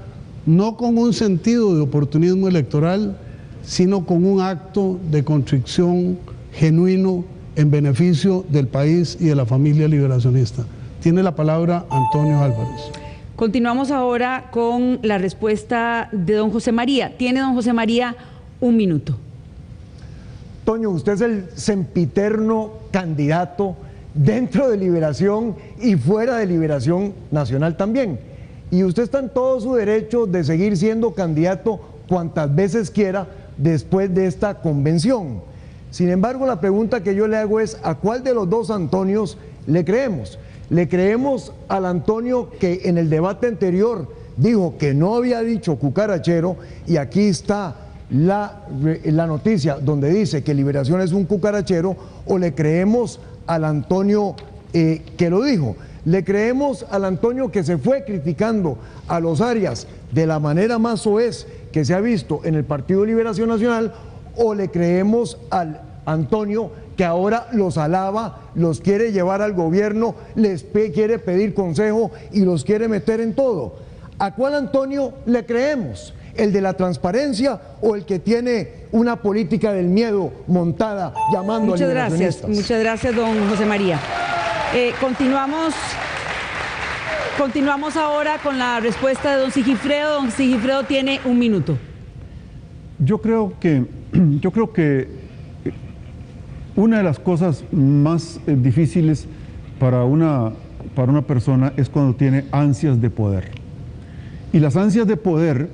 no con un sentido de oportunismo electoral, sino con un acto de contrición genuino en beneficio del país y de la familia liberacionista. Tiene la palabra Antonio Álvarez. Continuamos ahora con la respuesta de don José María. Tiene don José María un minuto. Toño, usted es el sempiterno candidato dentro de Liberación y fuera de Liberación Nacional también. Y usted está en todo su derecho de seguir siendo candidato cuantas veces quiera después de esta convención. Sin embargo, la pregunta que yo le hago es, ¿a cuál de los dos Antonios le creemos? ¿Le creemos al Antonio que en el debate anterior dijo que no había dicho cucarachero, y aquí está la noticia donde dice que Liberación es un cucarachero, o le creemos al Antonio que lo dijo? ¿Le creemos al Antonio que se fue criticando a los Arias de la manera más soez que se ha visto en el Partido Liberación Nacional, o le creemos al Antonio que que ahora los alaba, los quiere llevar al gobierno, quiere pedir consejo y los quiere meter en todo. ¿A cuál Antonio le creemos? ¿El de la transparencia o el que tiene una política del miedo montada llamando a liberacionistas? Muchas gracias, don José María. Continuamos ahora con la respuesta de don Sigifredo. Don Sigifredo tiene 1 minuto. Yo creo que una de las cosas más difíciles para una persona es cuando tiene ansias de poder. Y las ansias de poder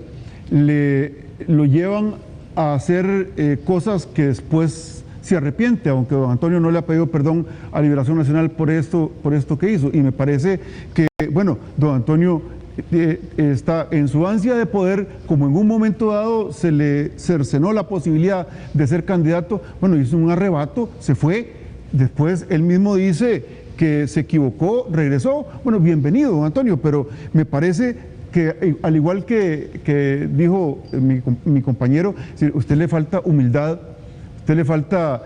lo llevan a hacer cosas que después se arrepiente, aunque don Antonio no le ha pedido perdón a Liberación Nacional por esto que hizo. Y me parece que, bueno, don Antonio está en su ansia de poder, como en un momento dado se le cercenó la posibilidad de ser candidato, bueno, hizo un arrebato, se fue, después él mismo dice que se equivocó, regresó. Bueno, bienvenido, don Antonio, pero me parece que, al igual que dijo mi compañero, usted le falta humildad, usted le falta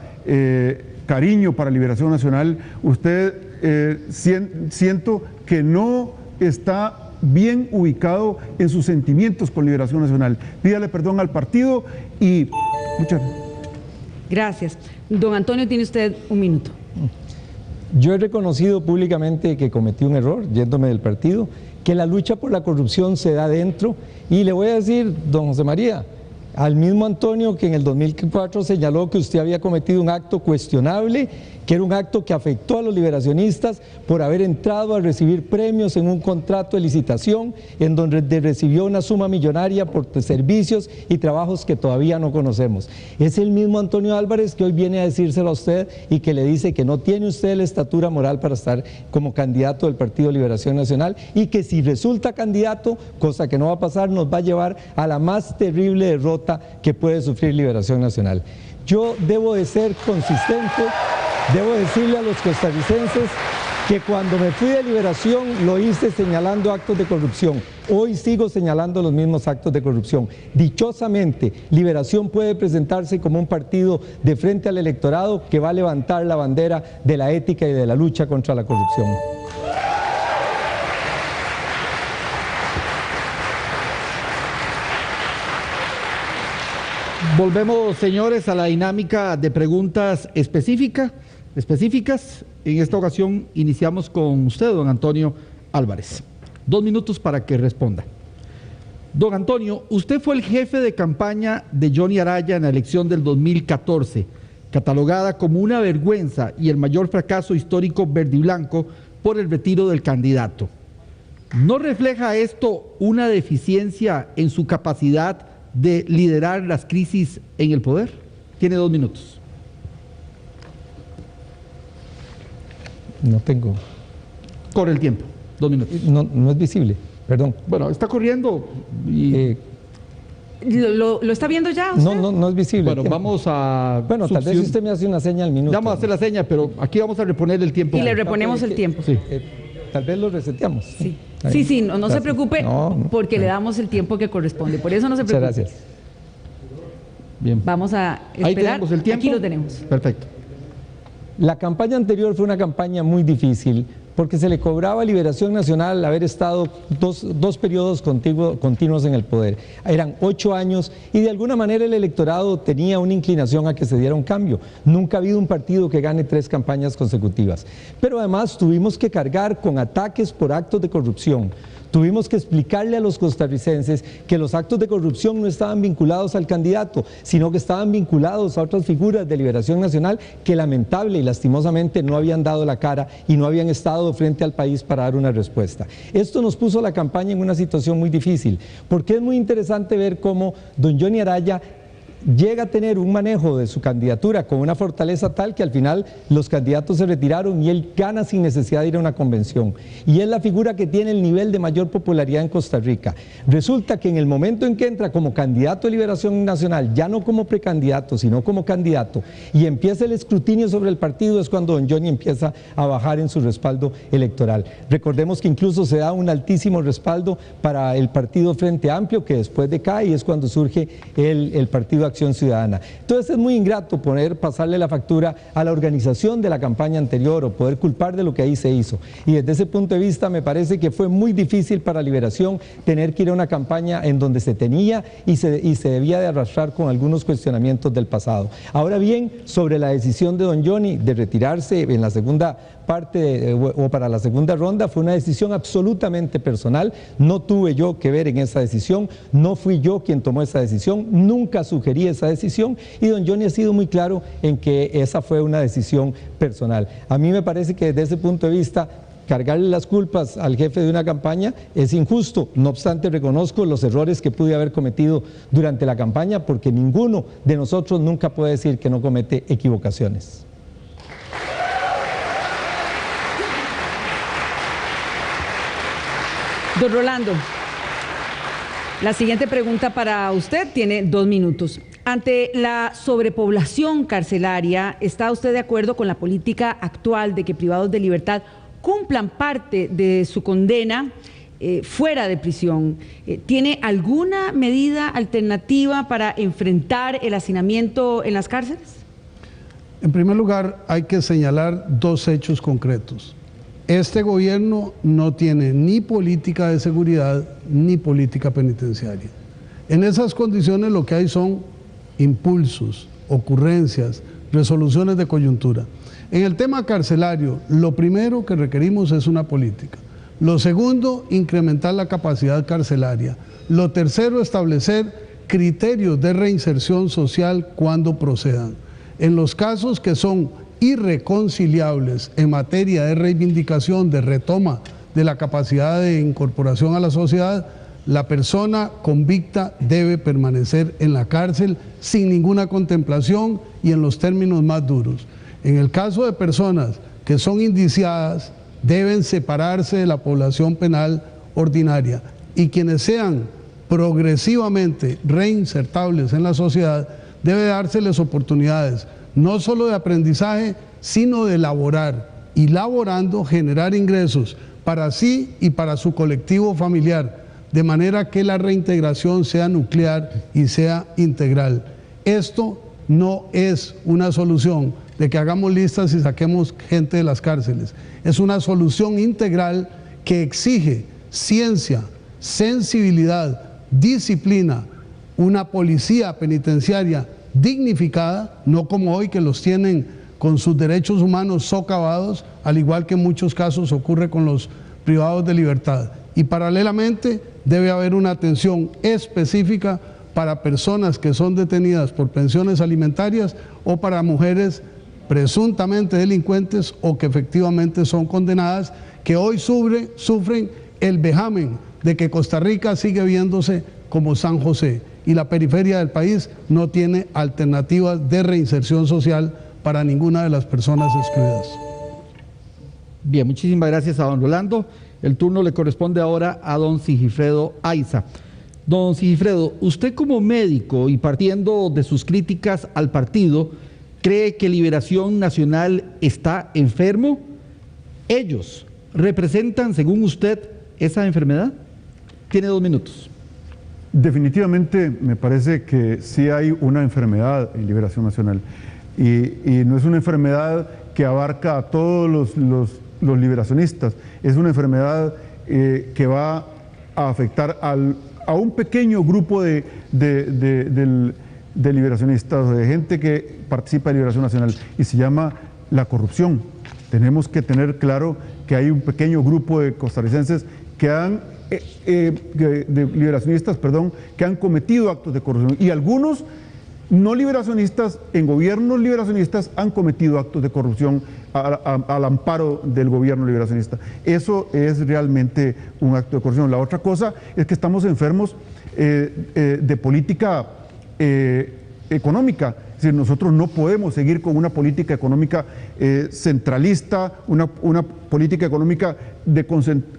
cariño para Liberación Nacional, usted siento que no está bien ubicado en sus sentimientos con Liberación Nacional. Pídale perdón al partido y muchas gracias. Don Antonio, tiene usted 1 minuto. Yo he reconocido públicamente que cometí un error yéndome del partido, que la lucha por la corrupción se da dentro, y le voy a decir, don José María, al mismo Antonio que en el 2004 señaló que usted había cometido un acto cuestionable, que era un acto que afectó a los liberacionistas por haber entrado a recibir premios en un contrato de licitación en donde recibió una suma millonaria por servicios y trabajos que todavía no conocemos. Es el mismo Antonio Álvarez que hoy viene a decírselo a usted y que le dice que no tiene usted la estatura moral para estar como candidato del Partido Liberación Nacional, y que si resulta candidato, cosa que no va a pasar, nos va a llevar a la más terrible derrota que puede sufrir Liberación Nacional. Yo debo de ser consistente, debo decirle a los costarricenses que cuando me fui de Liberación lo hice señalando actos de corrupción. Hoy sigo señalando los mismos actos de corrupción. Dichosamente, Liberación puede presentarse como un partido de frente al electorado que va a levantar la bandera de la ética y de la lucha contra la corrupción. Volvemos, señores, a la dinámica de preguntas específicas. En esta ocasión iniciamos con usted, don Antonio Álvarez. 2 minutos para que responda. Don Antonio, usted fue el jefe de campaña de Johnny Araya en la elección del 2014, catalogada como una vergüenza y el mayor fracaso histórico verde y blanco por el retiro del candidato. ¿No refleja esto una deficiencia en su capacidad de liderar las crisis en el poder? Tiene 2 minutos. No tengo. Corre el tiempo. 2 minutos. No es visible, perdón. Bueno, está corriendo y... ¿Lo está viendo ya usted? No es visible. Bueno, vamos a... Bueno, tal vez si usted me hace una seña al minuto. Vamos a hacer la seña, pero aquí vamos a reponer el tiempo. Y le reponemos el tiempo. Sí. Tal vez lo reseteamos. Sí, no se preocupe, porque le damos el tiempo que corresponde. Por eso no se preocupe. Muchas gracias. Bien. Vamos a esperar. Ahí tenemos el tiempo. Aquí lo tenemos. Perfecto. La campaña anterior fue una campaña muy difícil porque se le cobraba a Liberación Nacional haber estado dos periodos continuos en el poder. Eran 8 años y de alguna manera el electorado tenía una inclinación a que se diera un cambio. Nunca ha habido un partido que gane 3 campañas consecutivas. Pero además tuvimos que cargar con ataques por actos de corrupción. Tuvimos que explicarle a los costarricenses que los actos de corrupción no estaban vinculados al candidato, sino que estaban vinculados a otras figuras de Liberación Nacional que lamentable y lastimosamente no habían dado la cara y no habían estado frente al país para dar una respuesta. Esto nos puso la campaña en una situación muy difícil, porque es muy interesante ver cómo don Johnny Araya llega a tener un manejo de su candidatura con una fortaleza tal que al final los candidatos se retiraron y él gana sin necesidad de ir a una convención. Y es la figura que tiene el nivel de mayor popularidad en Costa Rica. Resulta que en el momento en que entra como candidato de Liberación Nacional, ya no como precandidato, sino como candidato, y empieza el escrutinio sobre el partido, es cuando don Johnny empieza a bajar en su respaldo electoral. Recordemos que incluso se da un altísimo respaldo para el partido Frente Amplio, que después decae y es cuando surge el partido Acción Ciudadana. Entonces es muy ingrato pasarle la factura a la organización de la campaña anterior o poder culpar de lo que ahí se hizo. Y desde ese punto de vista me parece que fue muy difícil para Liberación tener que ir a una campaña en donde se tenía y se debía de arrastrar con algunos cuestionamientos del pasado. Ahora bien, sobre la decisión de don Johnny de retirarse en la segunda parte o para la segunda ronda, fue una decisión absolutamente personal. No tuve yo que ver en esa decisión, no fui yo quien tomó esa decisión, nunca sugerí esa decisión y don Johnny ha sido muy claro en que esa fue una decisión personal. A mí me parece que desde ese punto de vista cargarle las culpas al jefe de una campaña es injusto. No obstante, reconozco los errores que pude haber cometido durante la campaña, porque ninguno de nosotros nunca puede decir que no comete equivocaciones. Don Rolando, la siguiente pregunta para usted tiene 2 minutos. Ante la sobrepoblación carcelaria, ¿está usted de acuerdo con la política actual de que privados de libertad cumplan parte de su condena fuera de prisión? ¿Tiene alguna medida alternativa para enfrentar el hacinamiento en las cárceles? En primer lugar, hay que señalar 2 hechos concretos. Este gobierno no tiene ni política de seguridad ni política penitenciaria. En esas condiciones lo que hay son impulsos, ocurrencias, resoluciones de coyuntura. En el tema carcelario, lo primero que requerimos es una política. Lo segundo, incrementar la capacidad carcelaria. Lo tercero, establecer criterios de reinserción social cuando procedan. En los casos que son irreconciliables en materia de reivindicación, de retoma de la capacidad de incorporación a la sociedad, la persona convicta debe permanecer en la cárcel sin ninguna contemplación y en los términos más duros. En el caso de personas que son indiciadas, deben separarse de la población penal ordinaria, y quienes sean progresivamente reinsertables en la sociedad, debe dárseles oportunidades no solo de aprendizaje, sino de laborar, y laborando generar ingresos para sí y para su colectivo familiar, de manera que la reintegración sea nuclear y sea integral. Esto no es una solución de que hagamos listas y saquemos gente de las cárceles. Es una solución integral que exige ciencia, sensibilidad, disciplina, una policía penitenciaria dignificada, no como hoy que los tienen con sus derechos humanos socavados, al igual que en muchos casos ocurre con los privados de libertad. Y paralelamente debe haber una atención específica para personas que son detenidas por pensiones alimentarias o para mujeres presuntamente delincuentes o que efectivamente son condenadas, que hoy sufren el vejamen de que Costa Rica sigue viéndose como San José y la periferia del país no tiene alternativas de reinserción social para ninguna de las personas excluidas. Bien, muchísimas gracias a don Rolando. El turno le corresponde ahora a don Sigifredo Aiza. Don Sigifredo, usted como médico y partiendo de sus críticas al partido, ¿cree que Liberación Nacional está enfermo? ¿Ellos representan, según usted, esa enfermedad? Tiene 2 minutos. Definitivamente me parece que sí hay una enfermedad en Liberación Nacional y no es una enfermedad que abarca a todos los liberacionistas, es una enfermedad que va a afectar a un pequeño grupo de liberacionistas, de gente que participa de Liberación Nacional, y se llama la corrupción. Tenemos que tener claro que hay un pequeño grupo de costarricenses que de liberacionistas, que han cometido actos de corrupción, y algunos no liberacionistas, en gobiernos liberacionistas, han cometido actos de corrupción al amparo del gobierno liberacionista. Eso es realmente un acto de corrupción. La otra cosa es que estamos enfermos de política económica. Es decir, nosotros no podemos seguir con una política económica centralista, una política económica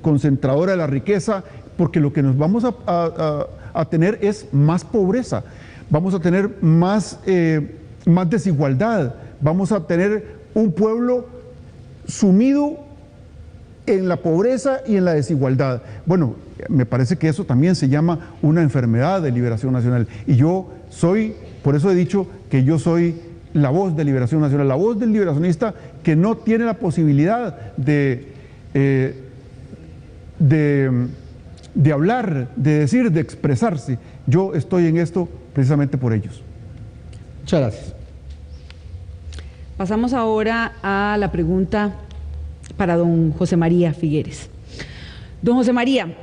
concentradora de la riqueza, porque lo que nos vamos a tener es más pobreza, vamos a tener más desigualdad, vamos a tener un pueblo sumido en la pobreza y en la desigualdad. Bueno, me parece que eso también se llama una enfermedad de Liberación Nacional, y yo soy Por eso he dicho que yo soy la voz de Liberación Nacional, la voz del liberacionista que no tiene la posibilidad de hablar, de decir, de expresarse. Yo estoy en esto precisamente por ellos. Muchas gracias. Pasamos ahora a la pregunta para don José María Figueres. Don José María,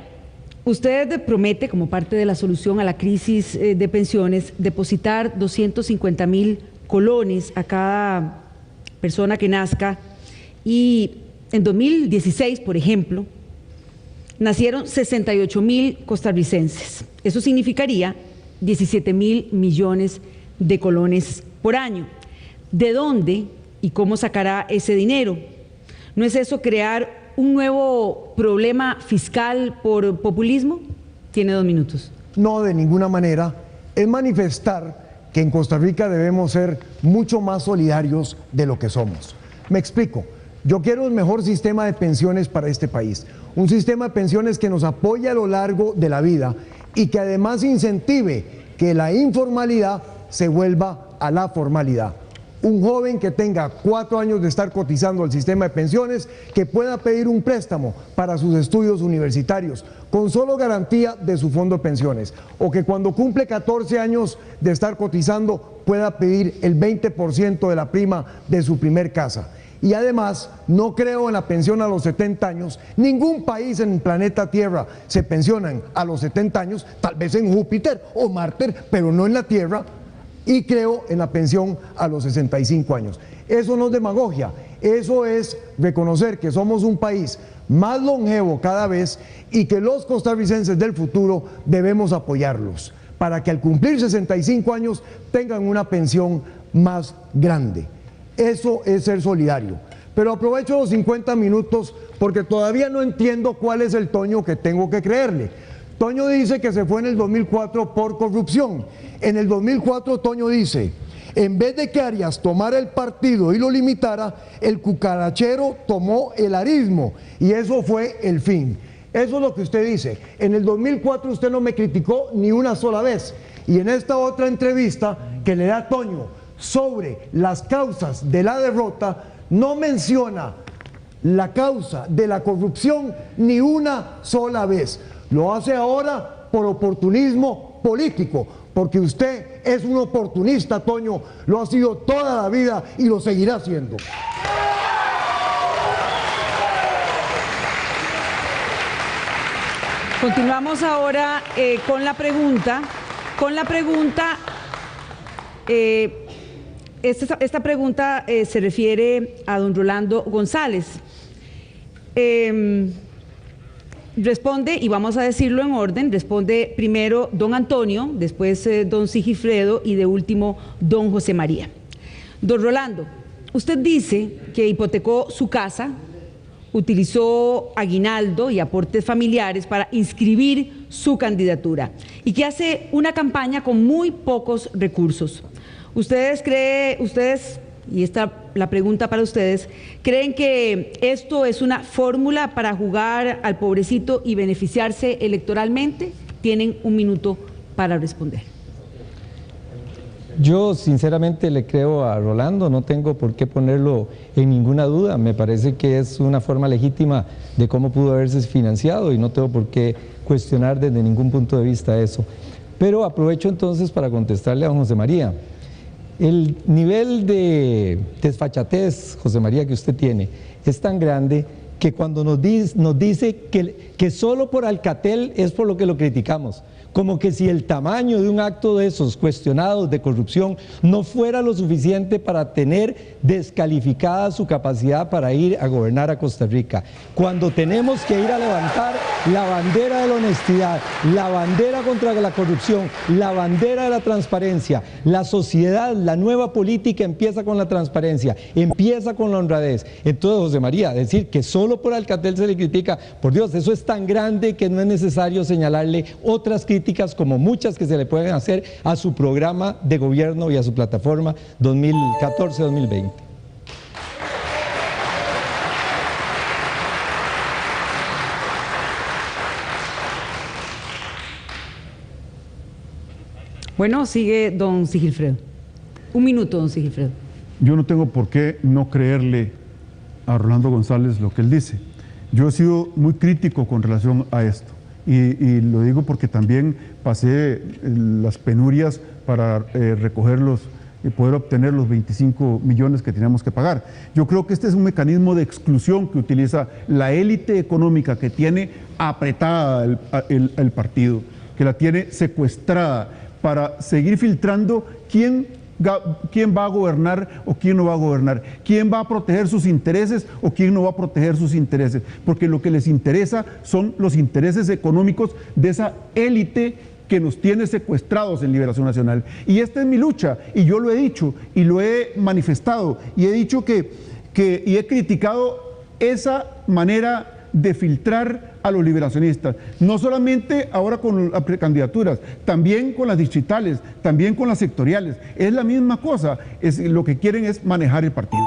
usted promete, como parte de la solución a la crisis de pensiones, depositar 250.000 colones a cada persona que nazca, y en 2016, por ejemplo, nacieron 68.000 costarricenses. Eso significaría 17.000 millones de colones por año. ¿De dónde y cómo sacará ese dinero? ¿No es eso crear un nuevo problema fiscal por populismo? Tiene 2 minutos. No, de ninguna manera. Es manifestar que en Costa Rica debemos ser mucho más solidarios de lo que somos. Me explico. Yo quiero un mejor sistema de pensiones para este país. Un sistema de pensiones que nos apoye a lo largo de la vida y que además incentive que la informalidad se vuelva a la formalidad. Un joven que tenga 4 años de estar cotizando al sistema de pensiones, que pueda pedir un préstamo para sus estudios universitarios, con solo garantía de su fondo de pensiones, o que cuando cumple 14 años de estar cotizando pueda pedir el 20% de la prima de su primer casa. Y además, no creo en la pensión a los 70 años. Ningún país en el planeta Tierra se pensionan a los 70 años, tal vez en Júpiter o Marte, pero no en la Tierra. Y creo en la pensión a los 65 años. Eso no es demagogia, eso es reconocer que somos un país más longevo cada vez y que los costarricenses del futuro debemos apoyarlos para que al cumplir 65 años tengan una pensión más grande. Eso es ser solidario. Pero aprovecho los 50 minutos porque todavía no entiendo cuál es el Toño que tengo que creerle. Toño dice que se fue en el 2004 por corrupción. En el 2004 Toño dice, en vez de que Arias tomara el partido y lo limitara, el cucarachero tomó el arismo y eso fue el fin. Eso es lo que usted dice. En el 2004 usted no me criticó ni una sola vez. Y en esta otra entrevista que le da Toño sobre las causas de la derrota, no menciona la causa de la corrupción ni una sola vez. Lo hace ahora por oportunismo político, porque usted es un oportunista, Toño, lo ha sido toda la vida y lo seguirá siendo. Continuamos ahora con la pregunta. Esta pregunta se refiere a don Rolando González. Responde, y vamos a decirlo en orden, responde primero don Antonio, después don Sigifredo y de último don José María. Don Rolando, usted dice que hipotecó su casa, utilizó aguinaldo y aportes familiares para inscribir su candidatura y que hace una campaña con muy pocos recursos. ¿Ustedes, y esta la pregunta para ustedes, creen que esto es una fórmula para jugar al pobrecito y beneficiarse electoralmente? Tienen 1 minuto para responder. Yo sinceramente le creo a Rolando, no tengo por qué ponerlo en ninguna duda. Me parece que es una forma legítima de cómo pudo haberse financiado y no tengo por qué cuestionar desde ningún punto de vista eso. Pero aprovecho entonces para contestarle a don José María. El nivel de desfachatez, José María, que usted tiene es tan grande que cuando nos dice que solo por Alcatel es por lo que lo criticamos, como que si el tamaño de un acto de esos cuestionados de corrupción no fuera lo suficiente para tener descalificada su capacidad para ir a gobernar a Costa Rica, cuando tenemos que ir a levantar la bandera de la honestidad, la bandera contra la corrupción, la bandera de la transparencia. La sociedad, la nueva política empieza con la transparencia, empieza con la honradez. Entonces, José María, decir que solo por Alcatel se le critica, por Dios, eso es tan grande que no es necesario señalarle otras críticas como muchas que se le pueden hacer a su programa de gobierno y a su plataforma 2014-2020. Bueno, sigue don Sigifredo. Un minuto, don Sigifredo. Yo no tengo por qué no creerle a Rolando González lo que él dice. Yo he sido muy crítico con relación a esto y lo digo porque también pasé las penurias para recogerlos y poder obtener los 25 millones que teníamos que pagar. Yo creo que este es un mecanismo de exclusión que utiliza la élite económica que tiene apretada el partido, que la tiene secuestrada para seguir filtrando quién va a gobernar o quién no va a gobernar, quién va a proteger sus intereses o quién no va a proteger sus intereses, porque lo que les interesa son los intereses económicos de esa élite que nos tiene secuestrados en Liberación Nacional. Y esta es mi lucha, y yo lo he dicho, y lo he manifestado, y he dicho y he criticado esa manera de filtrar a los liberacionistas, no solamente ahora con las precandidaturas, también con las distritales, también con las sectoriales, es la misma cosa, lo que quieren es manejar el partido.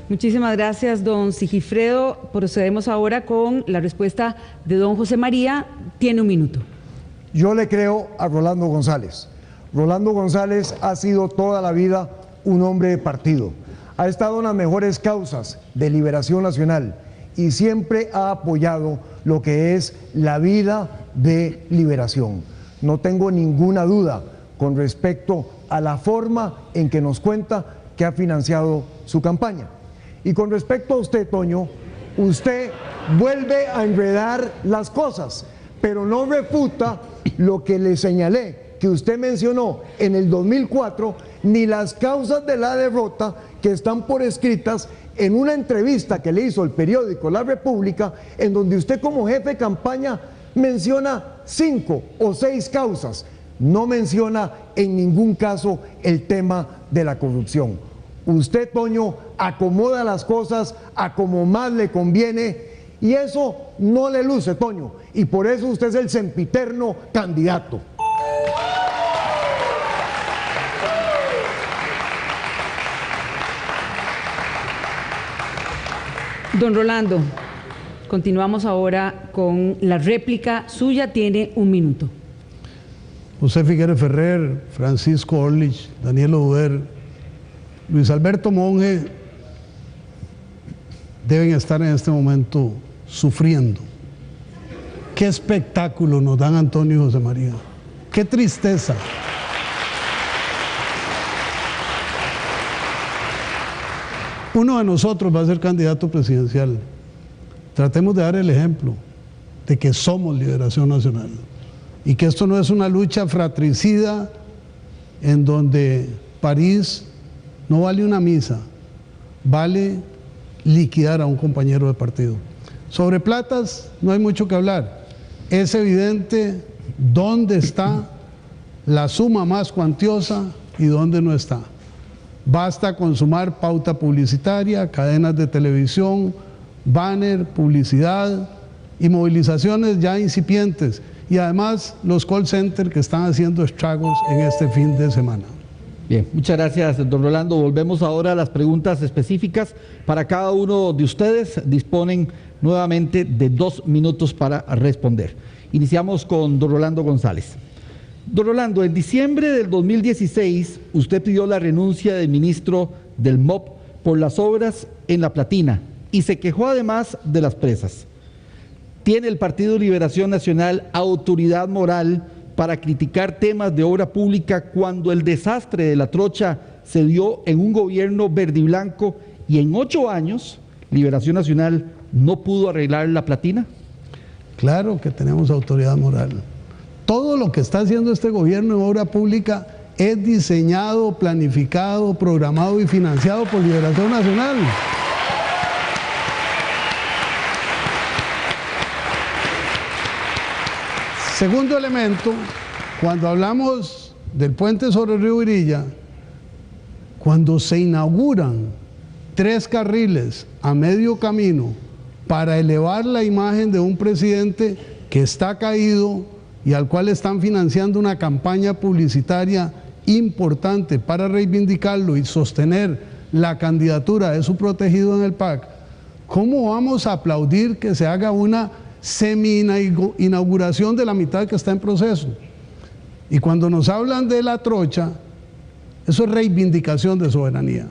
Muchísimas gracias, don Sigifredo. Procedemos ahora con la respuesta de don José María. Tiene un minuto. Yo le creo a Rolando González. Rolando González ha sido toda la vida un hombre de partido, ha estado en las mejores causas de Liberación Nacional y siempre ha apoyado lo que es la vida de Liberación. No tengo ninguna duda con respecto a la forma en que nos cuenta que ha financiado su campaña. Y con respecto a usted, Toño, usted vuelve a enredar las cosas, pero no refuta lo que le señalé, que usted mencionó en el 2004, ni las causas de la derrota que están por escritas en una entrevista que le hizo el periódico La República, en donde usted como jefe de campaña menciona 5 o 6 causas, no menciona en ningún caso el tema de la corrupción. Usted, Toño, acomoda las cosas a como más le conviene y eso no le luce, Toño, y por eso usted es el sempiterno candidato. Don Rolando, continuamos ahora con la réplica suya, tiene un minuto. José Figueres Ferrer, Francisco Orlich, Daniel Oduber, Luis Alberto Monge deben estar en este momento sufriendo. Qué espectáculo nos dan Antonio y José María, qué tristeza. Uno de nosotros va a ser candidato presidencial. Tratemos de dar el ejemplo de que somos Liberación Nacional y que esto no es una lucha fratricida en donde París no vale una misa, vale liquidar a un compañero de partido. Sobre platas no hay mucho que hablar. Es evidente dónde está la suma más cuantiosa y dónde no está. Basta con sumar pauta publicitaria, cadenas de televisión, banner, publicidad y movilizaciones ya incipientes y además los call centers que están haciendo estragos en este fin de semana. Bien, muchas gracias, don Rolando. Volvemos ahora a las preguntas específicas. Para cada uno de ustedes disponen nuevamente de 2 minutos para responder. Iniciamos con don Rolando González. Don Rolando, en diciembre del 2016, usted pidió la renuncia del ministro del MOP por las obras en La Platina y se quejó además de las presas. ¿Tiene el Partido Liberación Nacional autoridad moral para criticar temas de obra pública cuando el desastre de La Trocha se dio en un gobierno verde y blanco y en 8 años Liberación Nacional no pudo arreglar La Platina? Claro que tenemos autoridad moral. Todo lo que está haciendo este gobierno en obra pública es diseñado, planificado, programado y financiado por Liberación Nacional. Segundo elemento, cuando hablamos del puente sobre el río Irilla, cuando se inauguran 3 carriles a medio camino para elevar la imagen de un presidente que está caído y al cual están financiando una campaña publicitaria importante para reivindicarlo y sostener la candidatura de su protegido en el PAC, ¿cómo vamos a aplaudir que se haga una semi-inauguración de la mitad que está en proceso? Y cuando nos hablan de la trocha, eso es reivindicación de soberanía.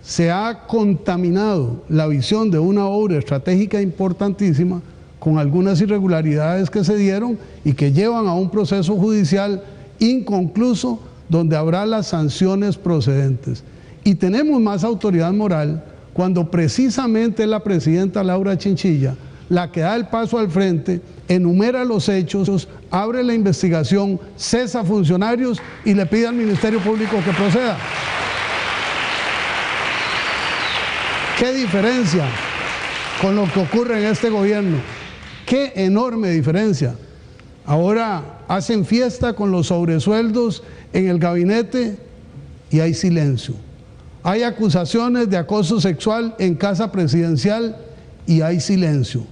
Se ha contaminado la visión de una obra estratégica importantísima con algunas irregularidades que se dieron y que llevan a un proceso judicial inconcluso donde habrá las sanciones procedentes. Y tenemos más autoridad moral cuando precisamente la presidenta Laura Chinchilla, la que da el paso al frente, enumera los hechos, abre la investigación, cesa funcionarios y le pide al Ministerio Público que proceda. ¿Qué diferencia con lo que ocurre en este gobierno? ¡Qué enorme diferencia! Ahora hacen fiesta con los sobresueldos en el gabinete y hay silencio. Hay acusaciones de acoso sexual en casa presidencial y hay silencio.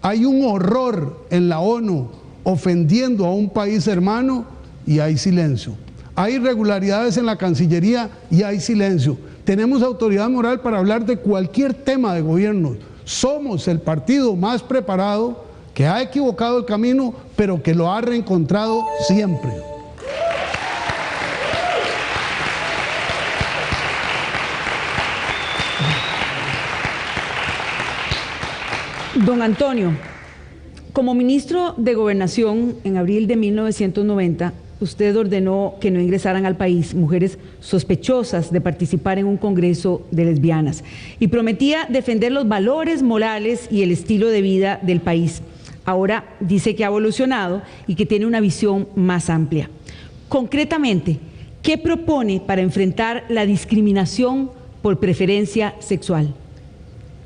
Hay un horror en la ONU ofendiendo a un país hermano y hay silencio. Hay irregularidades en la Cancillería y hay silencio. Tenemos autoridad moral para hablar de cualquier tema de gobierno. Somos el partido más preparado, que ha equivocado el camino, pero que lo ha reencontrado siempre. Don Antonio, como ministro de Gobernación en abril de 1990, usted ordenó que no ingresaran al país mujeres sospechosas de participar en un congreso de lesbianas y prometía defender los valores morales y el estilo de vida del país. Ahora dice que ha evolucionado y que tiene una visión más amplia. Concretamente, ¿qué propone para enfrentar la discriminación por preferencia sexual?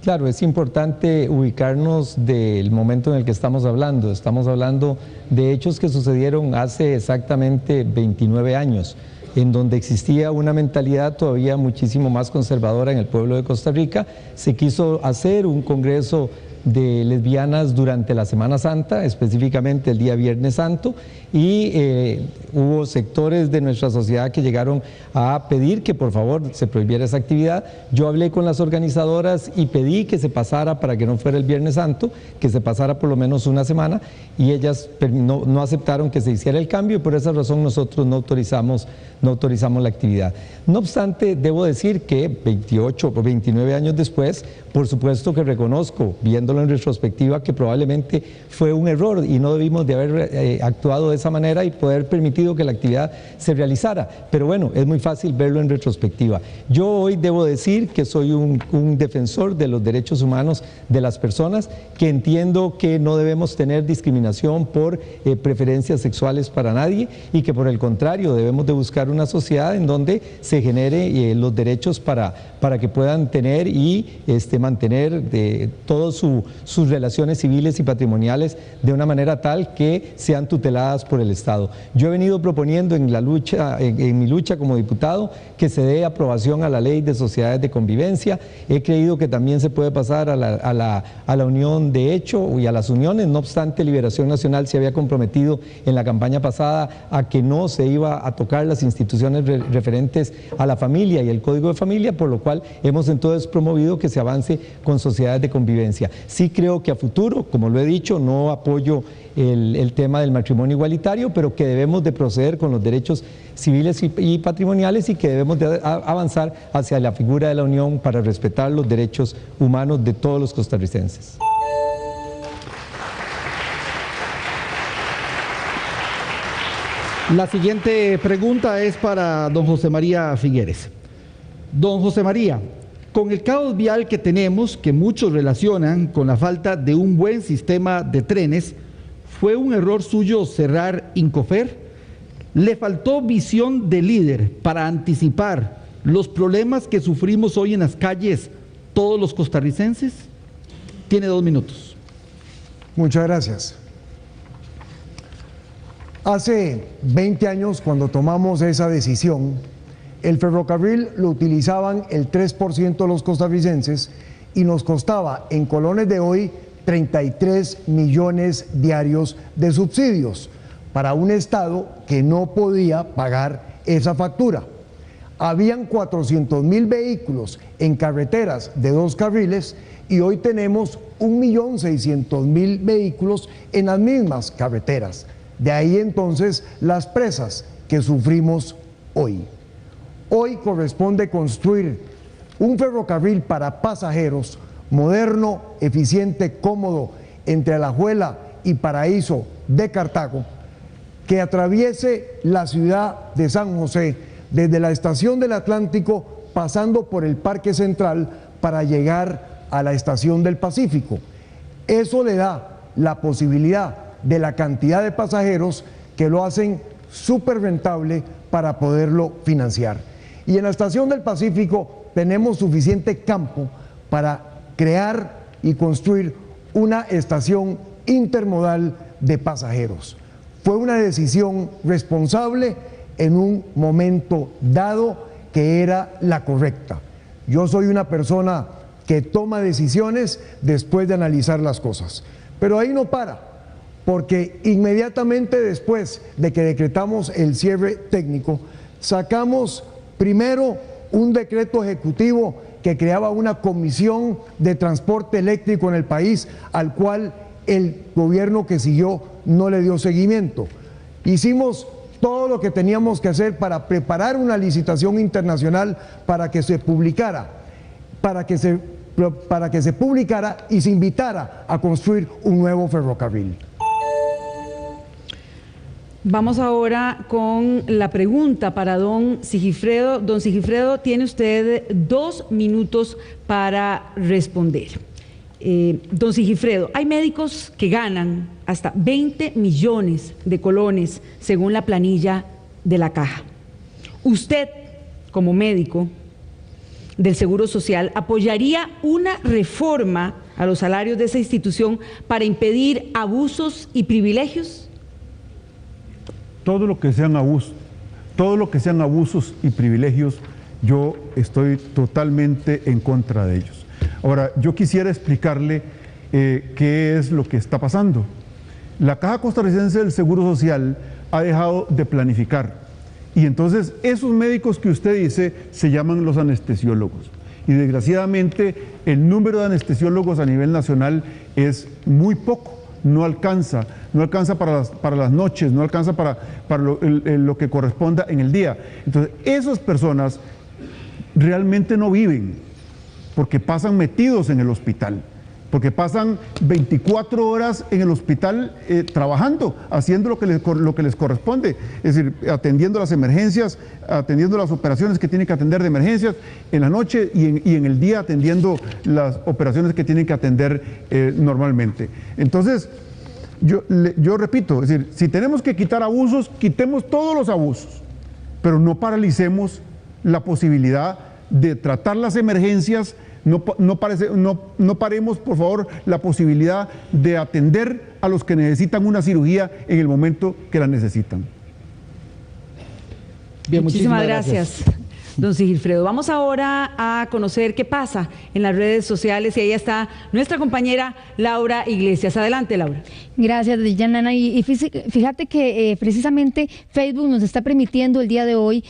Claro, es importante ubicarnos del momento en el que estamos hablando. Estamos hablando de hechos que sucedieron hace exactamente 29 años, en donde existía una mentalidad todavía muchísimo más conservadora en el pueblo de Costa Rica. Se quiso hacer un congreso de lesbianas durante la Semana Santa, específicamente el día Viernes Santo, y hubo sectores de nuestra sociedad que llegaron a pedir que por favor se prohibiera esa actividad. Yo hablé con las organizadoras y pedí que se pasara, para que no fuera el Viernes Santo, que se pasara por lo menos una semana, y ellas no aceptaron que se hiciera el cambio, y por esa razón nosotros no autorizamos la actividad. No obstante, debo decir que 28 o 29 años después, por supuesto que reconozco, viéndolo en retrospectiva, que probablemente fue un error y no debimos de haber actuado de esa manera y poder permitido que la actividad se realizara. Pero bueno, es muy fácil verlo en retrospectiva. Yo hoy debo decir que soy un defensor de los derechos humanos de las personas, que entiendo que no debemos tener discriminación por preferencias sexuales para nadie, y que por el contrario debemos de buscar una sociedad en donde se genere los derechos para que puedan tener y mantener todas sus relaciones civiles y patrimoniales de una manera tal que sean tuteladas por el Estado. Yo he venido proponiendo en mi lucha como diputado que se dé aprobación a la ley de sociedades de convivencia. He creído que también se puede pasar a la unión de hecho y a las uniones. No obstante, Liberación Nacional se había comprometido en la campaña pasada a que no se iba a tocar las instituciones referentes a la familia y el Código de Familia, por lo cual hemos entonces promovido que se avance con sociedades de convivencia. Sí creo que a futuro, como lo he dicho, no apoyo el tema del matrimonio igualitario, pero que debemos de proceder con los derechos civiles y patrimoniales, y que debemos de avanzar hacia la figura de la unión para respetar los derechos humanos de todos los costarricenses. La siguiente pregunta es para don José María Figueres. Don José María, con el caos vial que tenemos, que muchos relacionan con la falta de un buen sistema de trenes, ¿fue un error suyo cerrar Incofer? ¿Le faltó visión de líder para anticipar los problemas que sufrimos hoy en las calles todos los costarricenses? Tiene 2 minutos. Muchas gracias. Hace 20 años, cuando tomamos esa decisión, el ferrocarril lo utilizaban el 3% de los costarricenses y nos costaba en colones de hoy 33 millones diarios de subsidios para un Estado que no podía pagar esa factura. Habían 400.000 vehículos en carreteras de 2 carriles y hoy tenemos 1.600.000 vehículos en las mismas carreteras. De ahí entonces las presas que sufrimos hoy. Hoy corresponde construir un ferrocarril para pasajeros moderno, eficiente, cómodo, entre Alajuela y Paraíso de Cartago, que atraviese la ciudad de San José desde la estación del Atlántico, pasando por el Parque Central para llegar a la estación del Pacífico. Eso le da la posibilidad de la cantidad de pasajeros que lo hacen súper rentable para poderlo financiar. Y en la estación del Pacífico tenemos suficiente campo para crear y construir una estación intermodal de pasajeros. Fue una decisión responsable en un momento dado que era la correcta. Yo soy una persona que toma decisiones después de analizar las cosas. Pero ahí no para, porque inmediatamente después de que decretamos el cierre técnico, sacamos primero un decreto ejecutivo que creaba una comisión de transporte eléctrico en el país, al cual el gobierno que siguió no le dio seguimiento. Hicimos todo lo que teníamos que hacer para preparar una licitación internacional para que se publicara, para que se publicara y se invitara a construir un nuevo ferrocarril. Vamos ahora con la pregunta para don Sigifredo. Don Sigifredo, tiene usted 2 minutos para responder. Don Sigifredo, hay médicos que ganan hasta 20 millones de colones según la planilla de la Caja. Usted, como médico del Seguro Social, ¿apoyaría una reforma a los salarios de esa institución para impedir abusos y privilegios? Todo lo que sean abusos y privilegios, yo estoy totalmente en contra de ellos. Ahora, yo quisiera explicarle qué es lo que está pasando. La Caja Costarricense del Seguro Social ha dejado de planificar, y entonces esos médicos que usted dice se llaman los anestesiólogos, y desgraciadamente el número de anestesiólogos a nivel nacional es muy poco. No alcanza para las noches, no alcanza para lo que corresponda en el día. Entonces, esas personas realmente no viven, porque pasan metidos en el hospital, porque pasan 24 horas en el hospital trabajando, haciendo lo que les corresponde, es decir, atendiendo las emergencias, atendiendo las operaciones que tienen que atender de emergencias en la noche y en el día atendiendo las operaciones que tienen que atender normalmente. Entonces, yo repito, es decir, si tenemos que quitar abusos, quitemos todos los abusos, pero no paralicemos la posibilidad de tratar las emergencias. No paremos, por favor, la posibilidad de atender a los que necesitan una cirugía en el momento que la necesitan. Bien, muchísimas gracias, don Sigifredo. Vamos ahora a conocer qué pasa en las redes sociales, y ahí está nuestra compañera Laura Iglesias. Adelante, Laura. Gracias, Yanana. Y fíjate que precisamente Facebook nos está permitiendo el día de hoy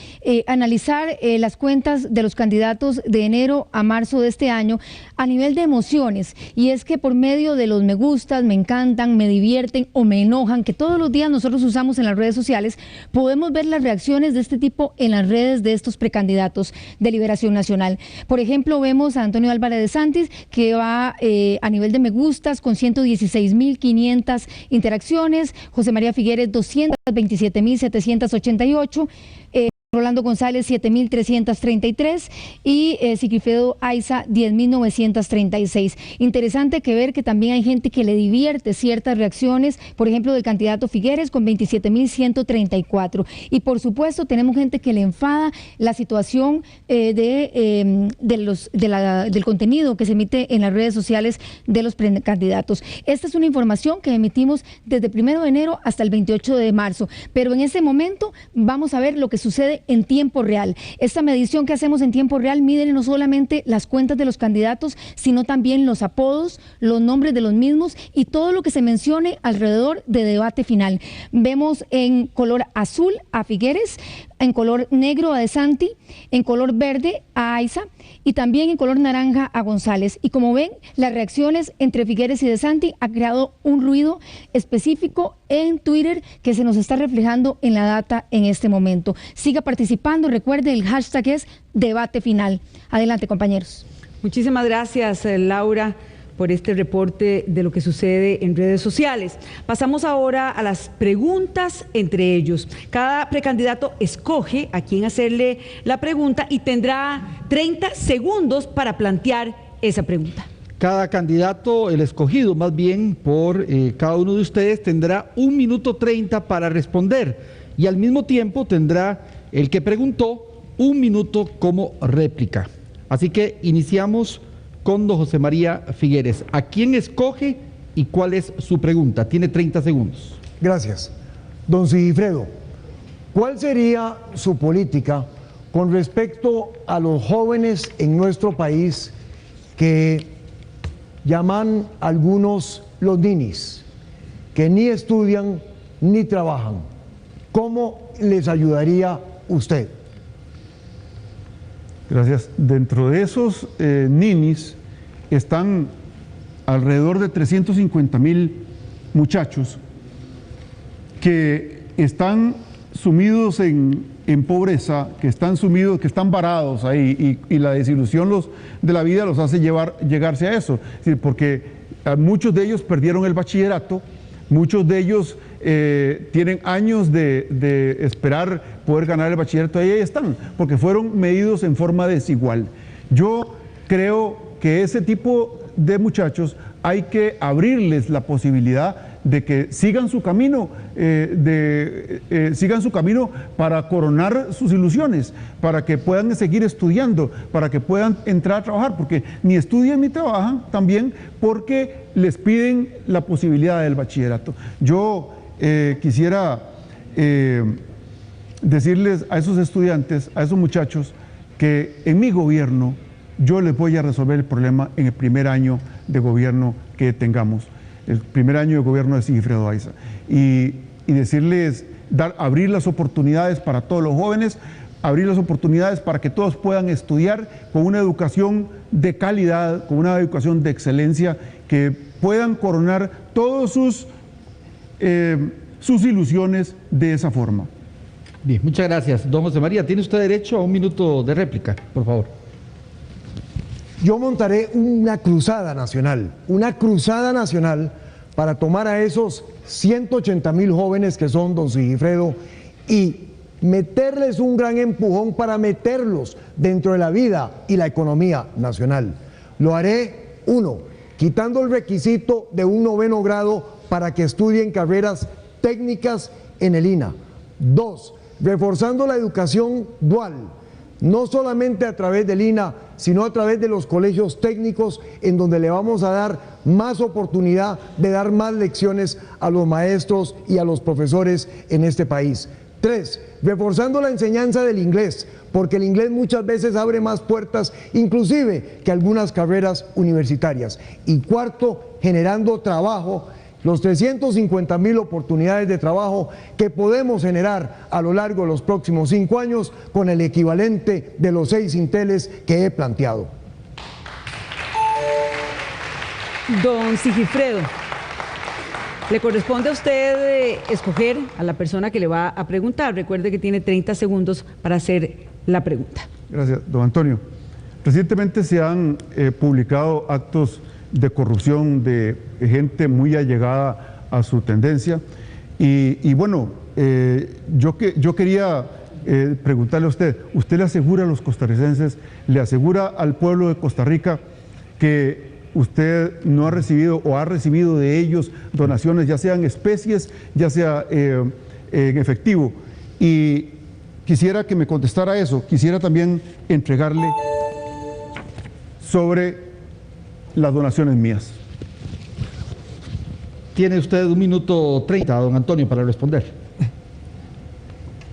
analizar las cuentas de los candidatos de enero a marzo de este año a nivel de emociones. Y es que por medio de los me gustas, me encantan, me divierten o me enojan, que todos los días nosotros usamos en las redes sociales, podemos ver las reacciones de este tipo en las redes de estos precandidatos de Liberación Nacional. Por ejemplo, vemos a Antonio Álvarez de Santis, que va a nivel de me gustas con 116.500 interacciones, José María Figueres 227.788, Rolando González 7.333 y Sigifredo Aiza 10.936. Interesante que ver que también hay gente que le divierte ciertas reacciones, por ejemplo del candidato Figueres con 27.134, y por supuesto tenemos gente que le enfada la situación del contenido que se emite en las redes sociales de los precandidatos. Esta es una información que emitimos desde 1 de enero hasta el 28 de marzo, pero en ese momento vamos a ver lo que sucede en tiempo real. Esta medición que hacemos en tiempo real mide no solamente las cuentas de los candidatos, sino también los apodos, los nombres de los mismos y todo lo que se mencione alrededor de debate final. Vemos en color azul a Figueres, en color negro a De Santi, en color verde a Aiza y también en color naranja a González. Y como ven, las reacciones entre Figueres y De Santi ha creado un ruido específico en Twitter que se nos está reflejando en la data en este momento. Siga participando, recuerde, el hashtag es debate final. Adelante, compañeros. Muchísimas gracias, Laura, por este reporte de lo que sucede en redes sociales. Pasamos ahora a las preguntas entre ellos. Cada precandidato escoge a quién hacerle la pregunta y tendrá 30 segundos para plantear esa pregunta. Cada candidato, el escogido más bien por cada uno de ustedes, tendrá 1 minuto 30 para responder y al mismo tiempo tendrá el que preguntó 1 minuto como réplica. Así que iniciamos con don José María Figueres. ¿A quién escoge y cuál es su pregunta? Tiene 30 segundos. Gracias. Don Sigifredo, ¿cuál sería su política con respecto a los jóvenes en nuestro país que llaman algunos los ninis, que ni estudian ni trabajan? ¿Cómo les ayudaría usted? Gracias. Dentro de esos ninis están alrededor de 350,000 muchachos que están sumidos en pobreza, que están sumidos, que están varados ahí y la desilusión de la vida los hace llegarse a eso. Es decir, porque muchos de ellos perdieron el bachillerato, muchos de ellos tienen años de esperar poder ganar el bachillerato y ahí están, porque fueron medidos en forma desigual. Yo creo que ese tipo de muchachos hay que abrirles la posibilidad de que sigan su camino, sigan su camino para coronar sus ilusiones, para que puedan seguir estudiando, para que puedan entrar a trabajar, porque ni estudian ni trabajan también porque les piden la posibilidad del bachillerato. Yo quisiera decirles a esos estudiantes, a esos muchachos, que en mi gobierno yo les voy a resolver el problema en el primer año de gobierno que tengamos, el primer año de gobierno de Sigifredo Aiza, y decirles, abrir las oportunidades para todos los jóvenes, abrir las oportunidades para que todos puedan estudiar con una educación de calidad, con una educación de excelencia, que puedan coronar todos sus ilusiones de esa forma. Bien, muchas gracias. Don José María, tiene usted derecho a 1 minuto de réplica, por favor. Yo montaré una cruzada nacional para tomar a esos 180,000 jóvenes que son, don Sigifredo, y meterles un gran empujón para meterlos dentro de la vida y la economía nacional. Lo haré, 1, quitando el requisito de un 9º grado para que estudien carreras técnicas en el INA. 2, reforzando la educación dual, no solamente a través del INA, sino a través de los colegios técnicos, en donde le vamos a dar más oportunidad de dar más lecciones a los maestros y a los profesores en este país. 3, reforzando la enseñanza del inglés, porque el inglés muchas veces abre más puertas, inclusive que algunas carreras universitarias. Y 4, generando trabajo, los 350,000 oportunidades de trabajo que podemos generar a lo largo de los próximos 5 años con el equivalente de los 6 Inteles que he planteado. Don Sigifredo, le corresponde a usted escoger a la persona que le va a preguntar. Recuerde que tiene 30 segundos para hacer la pregunta. Gracias, don Antonio. Recientemente se han publicado actos de corrupción de gente muy allegada a su tendencia y bueno, yo quería preguntarle a usted le asegura a los costarricenses, le asegura al pueblo de Costa Rica que usted no ha recibido o ha recibido de ellos donaciones, ya sean especies, ya sea en efectivo? Y quisiera que me contestara eso. Quisiera también entregarle sobre las donaciones mías. Tiene usted 1 minuto 30, don Antonio, para responder.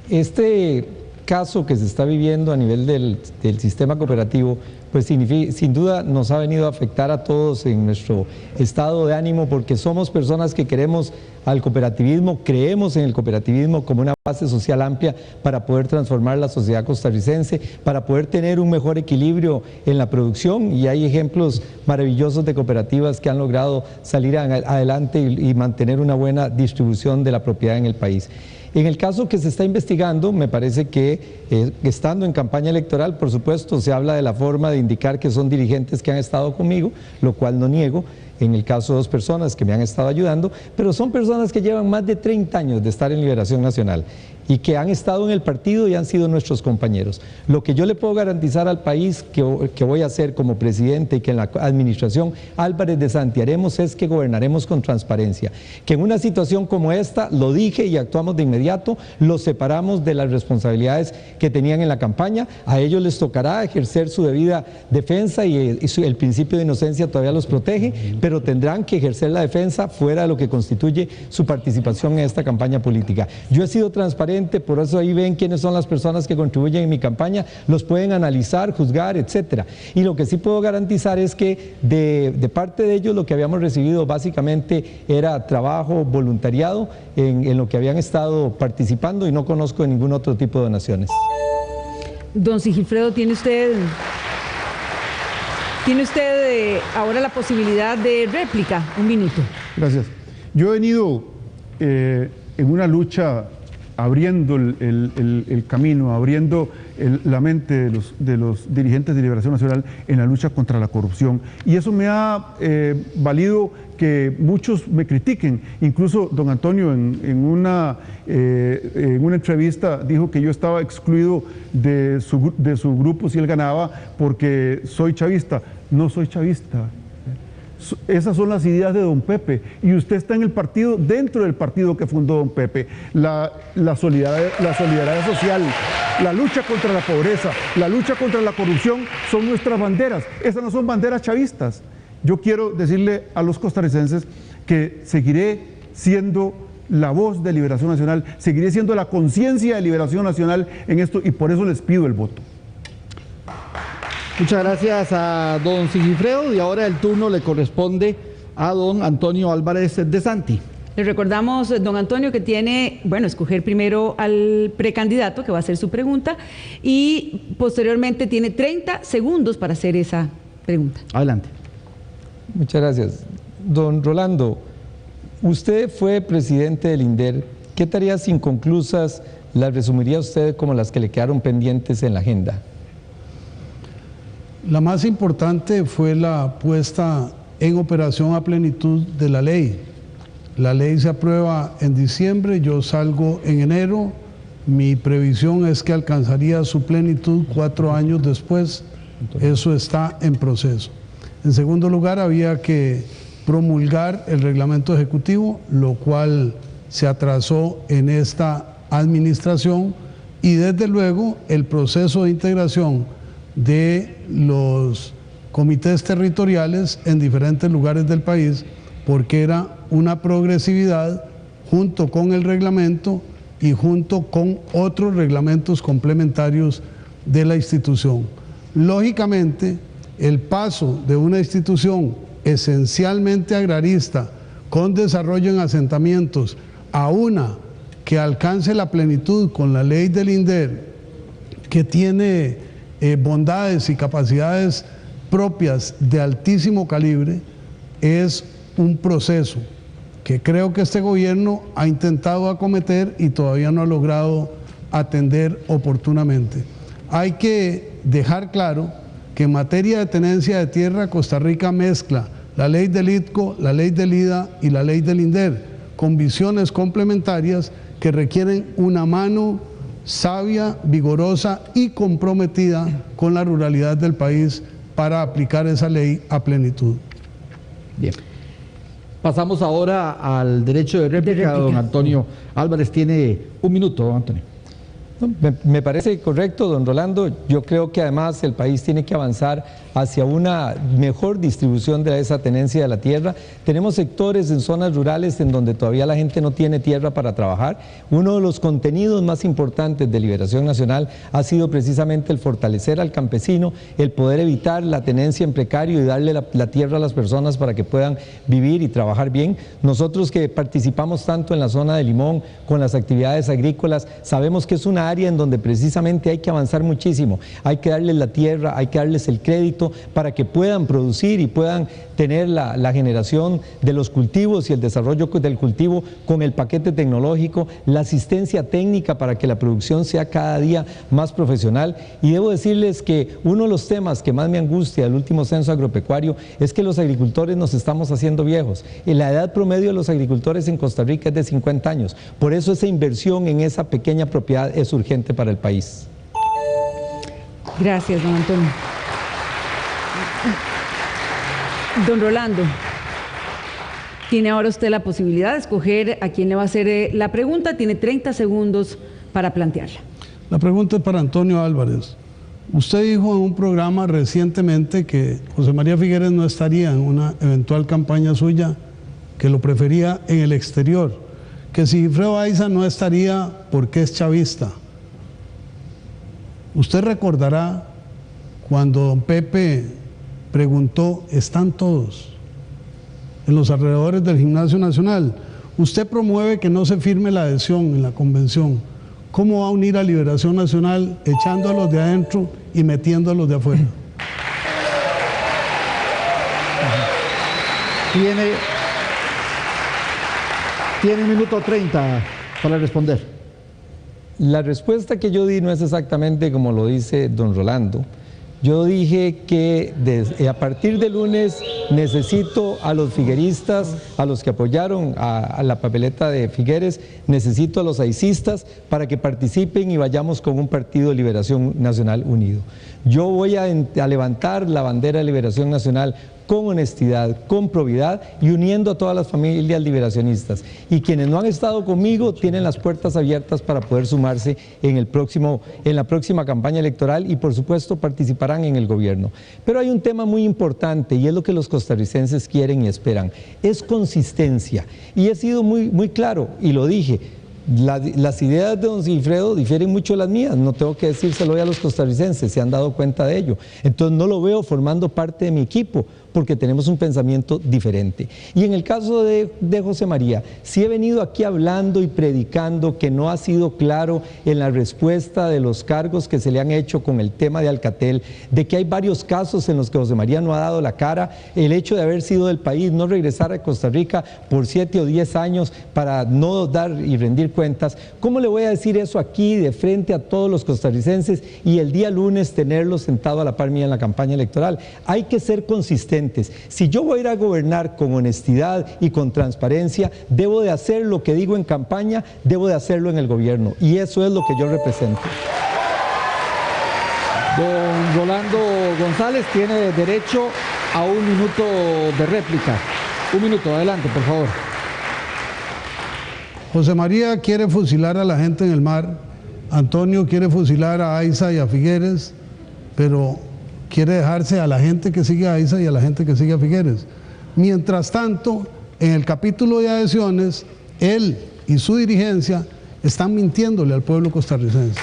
Este caso que se está viviendo a nivel del sistema cooperativo, pues sin duda nos ha venido a afectar a todos en nuestro estado de ánimo, porque somos personas que queremos al cooperativismo, creemos en el cooperativismo como una base social amplia para poder transformar la sociedad costarricense, para poder tener un mejor equilibrio en la producción, y hay ejemplos maravillosos de cooperativas que han logrado salir adelante y mantener una buena distribución de la propiedad en el país. En el caso que se está investigando, me parece que estando en campaña electoral, por supuesto, se habla de la forma de indicar que son dirigentes que han estado conmigo, lo cual no niego. En el caso de 2 personas que me han estado ayudando, pero son personas que llevan más de 30 años de estar en Liberación Nacional y que han estado en el partido y han sido nuestros compañeros. Lo que yo le puedo garantizar al país que voy a hacer como presidente y que en la administración Álvarez de Santi haremos es que gobernaremos con transparencia, que en una situación como esta, lo dije y actuamos de inmediato, los separamos de las responsabilidades que tenían en la campaña, a ellos les tocará ejercer su debida defensa y el principio de inocencia todavía los protege, pero tendrán que ejercer la defensa fuera de lo que constituye su participación en esta campaña política. Yo he sido transparente, por eso ahí ven quiénes son las personas que contribuyen en mi campaña, los pueden analizar, juzgar, etcétera. Y lo que sí puedo garantizar es que de parte de ellos lo que habíamos recibido básicamente era trabajo, voluntariado en lo que habían estado participando, y no conozco de ningún otro tipo de donaciones. Don Sigifredo, ¿tiene usted ahora la posibilidad de réplica? Un minuto. Gracias. Yo he venido en una lucha abriendo el camino, abriendo la mente de los dirigentes de Liberación Nacional en la lucha contra la corrupción. Y eso me ha valido que muchos me critiquen. Incluso don Antonio en una entrevista dijo que yo estaba excluido de su grupo si él ganaba porque soy chavista. No soy chavista. Esas son las ideas de don Pepe, y usted está en el partido, dentro del partido que fundó don Pepe. La solidaridad social, la lucha contra la pobreza, la lucha contra la corrupción son nuestras banderas. Esas no son banderas chavistas. Yo quiero decirle a los costarricenses que seguiré siendo la voz de Liberación Nacional, seguiré siendo la conciencia de Liberación Nacional en esto, y por eso les pido el voto. Muchas gracias a don Sigifredo, y ahora el turno le corresponde a don Antonio Álvarez de Santi. Le recordamos, don Antonio, que tiene, escoger primero al precandidato, que va a hacer su pregunta, y posteriormente tiene 30 segundos para hacer esa pregunta. Adelante. Muchas gracias. Don Rolando, usted fue presidente del INDER. ¿Qué tareas inconclusas las resumiría usted como las que le quedaron pendientes en la agenda? La más importante fue la puesta en operación a plenitud de la ley. La ley se aprueba en diciembre, yo salgo en enero. Mi previsión es que alcanzaría su plenitud 4 años después. Eso está en proceso. En segundo lugar, había que promulgar el reglamento ejecutivo, lo cual se atrasó en esta administración, y desde luego el proceso de integración de los comités territoriales en diferentes lugares del país, porque era una progresividad junto con el reglamento y junto con otros reglamentos complementarios de la institución. Lógicamente, el paso de una institución esencialmente agrarista con desarrollo en asentamientos a una que alcance la plenitud con la ley del INDER, que tiene bondades y capacidades propias de altísimo calibre, es un proceso que creo que este gobierno ha intentado acometer y todavía no ha logrado atender oportunamente. Hay que dejar claro que en materia de tenencia de tierra, Costa Rica mezcla la ley del ITCO, la ley del IDA y la ley del INDER, con visiones complementarias que requieren una mano sabia, vigorosa y comprometida con la ruralidad del país para aplicar esa ley a plenitud. Bien. Pasamos ahora al derecho de réplica. Don Antonio Álvarez tiene 1 minuto, don Antonio. Me parece correcto, don Rolando. Yo creo que además el país tiene que avanzar hacia una mejor distribución de esa tenencia de la tierra. Tenemos sectores en zonas rurales en donde todavía la gente no tiene tierra para trabajar. Uno de los contenidos más importantes de Liberación Nacional ha sido precisamente el fortalecer al campesino, el poder evitar la tenencia en precario y darle la tierra a las personas para que puedan vivir y trabajar bien. Nosotros que participamos tanto en la zona de Limón con las actividades agrícolas, sabemos que es una área en donde precisamente hay que avanzar muchísimo. Hay que darles la tierra, hay que darles el crédito para que puedan producir y puedan tener la generación de los cultivos y el desarrollo del cultivo con el paquete tecnológico, la asistencia técnica para que la producción sea cada día más profesional. Y debo decirles que uno de los temas que más me angustia del último censo agropecuario es que los agricultores nos estamos haciendo viejos. Y la edad promedio de los agricultores en Costa Rica es de 50 años. Por eso esa inversión en esa pequeña propiedad es urgente para el país. Gracias, don Antonio. Don Rolando, tiene ahora usted la posibilidad de escoger a quién le va a hacer la pregunta. Tiene 30 segundos para plantearla. La pregunta es para Antonio Álvarez. Usted dijo en un programa recientemente que José María Figueres no estaría en una eventual campaña suya, que lo prefería en el exterior, que Sigifredo Aiza no estaría porque es chavista. Usted recordará cuando don Pepe preguntó, ¿están todos en los alrededores del Gimnasio Nacional? Usted promueve que no se firme la adhesión en la convención. ¿Cómo va a unir a Liberación Nacional echando a los de adentro y metiendo a los de afuera? Tiene minuto 30 para responder. La respuesta que yo di no es exactamente como lo dice don Rolando. Yo dije que a partir de lunes necesito a los figueristas, a los que apoyaron a la papeleta de Figueres, necesito a los aicistas para que participen y vayamos con un partido de Liberación Nacional unido. Yo voy a levantar la bandera de Liberación Nacional con honestidad, con probidad y uniendo a todas las familias liberacionistas. Y quienes no han estado conmigo tienen las puertas abiertas para poder sumarse en la próxima campaña electoral y por supuesto participarán en el gobierno. Pero hay un tema muy importante y es lo que los costarricenses quieren y esperan, es consistencia. Y he sido muy claro y lo dije. Las ideas de don Sigifredo difieren mucho de las mías, no tengo que decírselo hoy a los costarricenses, se han dado cuenta de ello. Entonces no lo veo formando parte de mi equipo, porque tenemos un pensamiento diferente. Y en el caso de José María, sí he venido aquí hablando y predicando que no ha sido claro en la respuesta de los cargos que se le han hecho con el tema de Alcatel, de que hay varios casos en los que José María no ha dado la cara, el hecho de haber sido del país, no regresar a Costa Rica por 7 o 10 años para no dar y rendir cuentas. ¿Cómo le voy a decir eso aquí de frente a todos los costarricenses y el día lunes tenerlo sentado a la par mía en la campaña electoral? Hay que ser consistentes. Si yo voy a ir a gobernar con honestidad y con transparencia, debo de hacer lo que digo en campaña, debo de hacerlo en el gobierno. Y eso es lo que yo represento. Don Rolando González tiene derecho a 1 minuto de réplica. 1 minuto, adelante, por favor. José María quiere fusilar a la gente en el mar, Antonio quiere fusilar a Aiza y a Figueres, pero quiere dejarse a la gente que sigue a Aiza y a la gente que sigue a Figueres. Mientras tanto, en el capítulo de adhesiones, él y su dirigencia están mintiéndole al pueblo costarricense.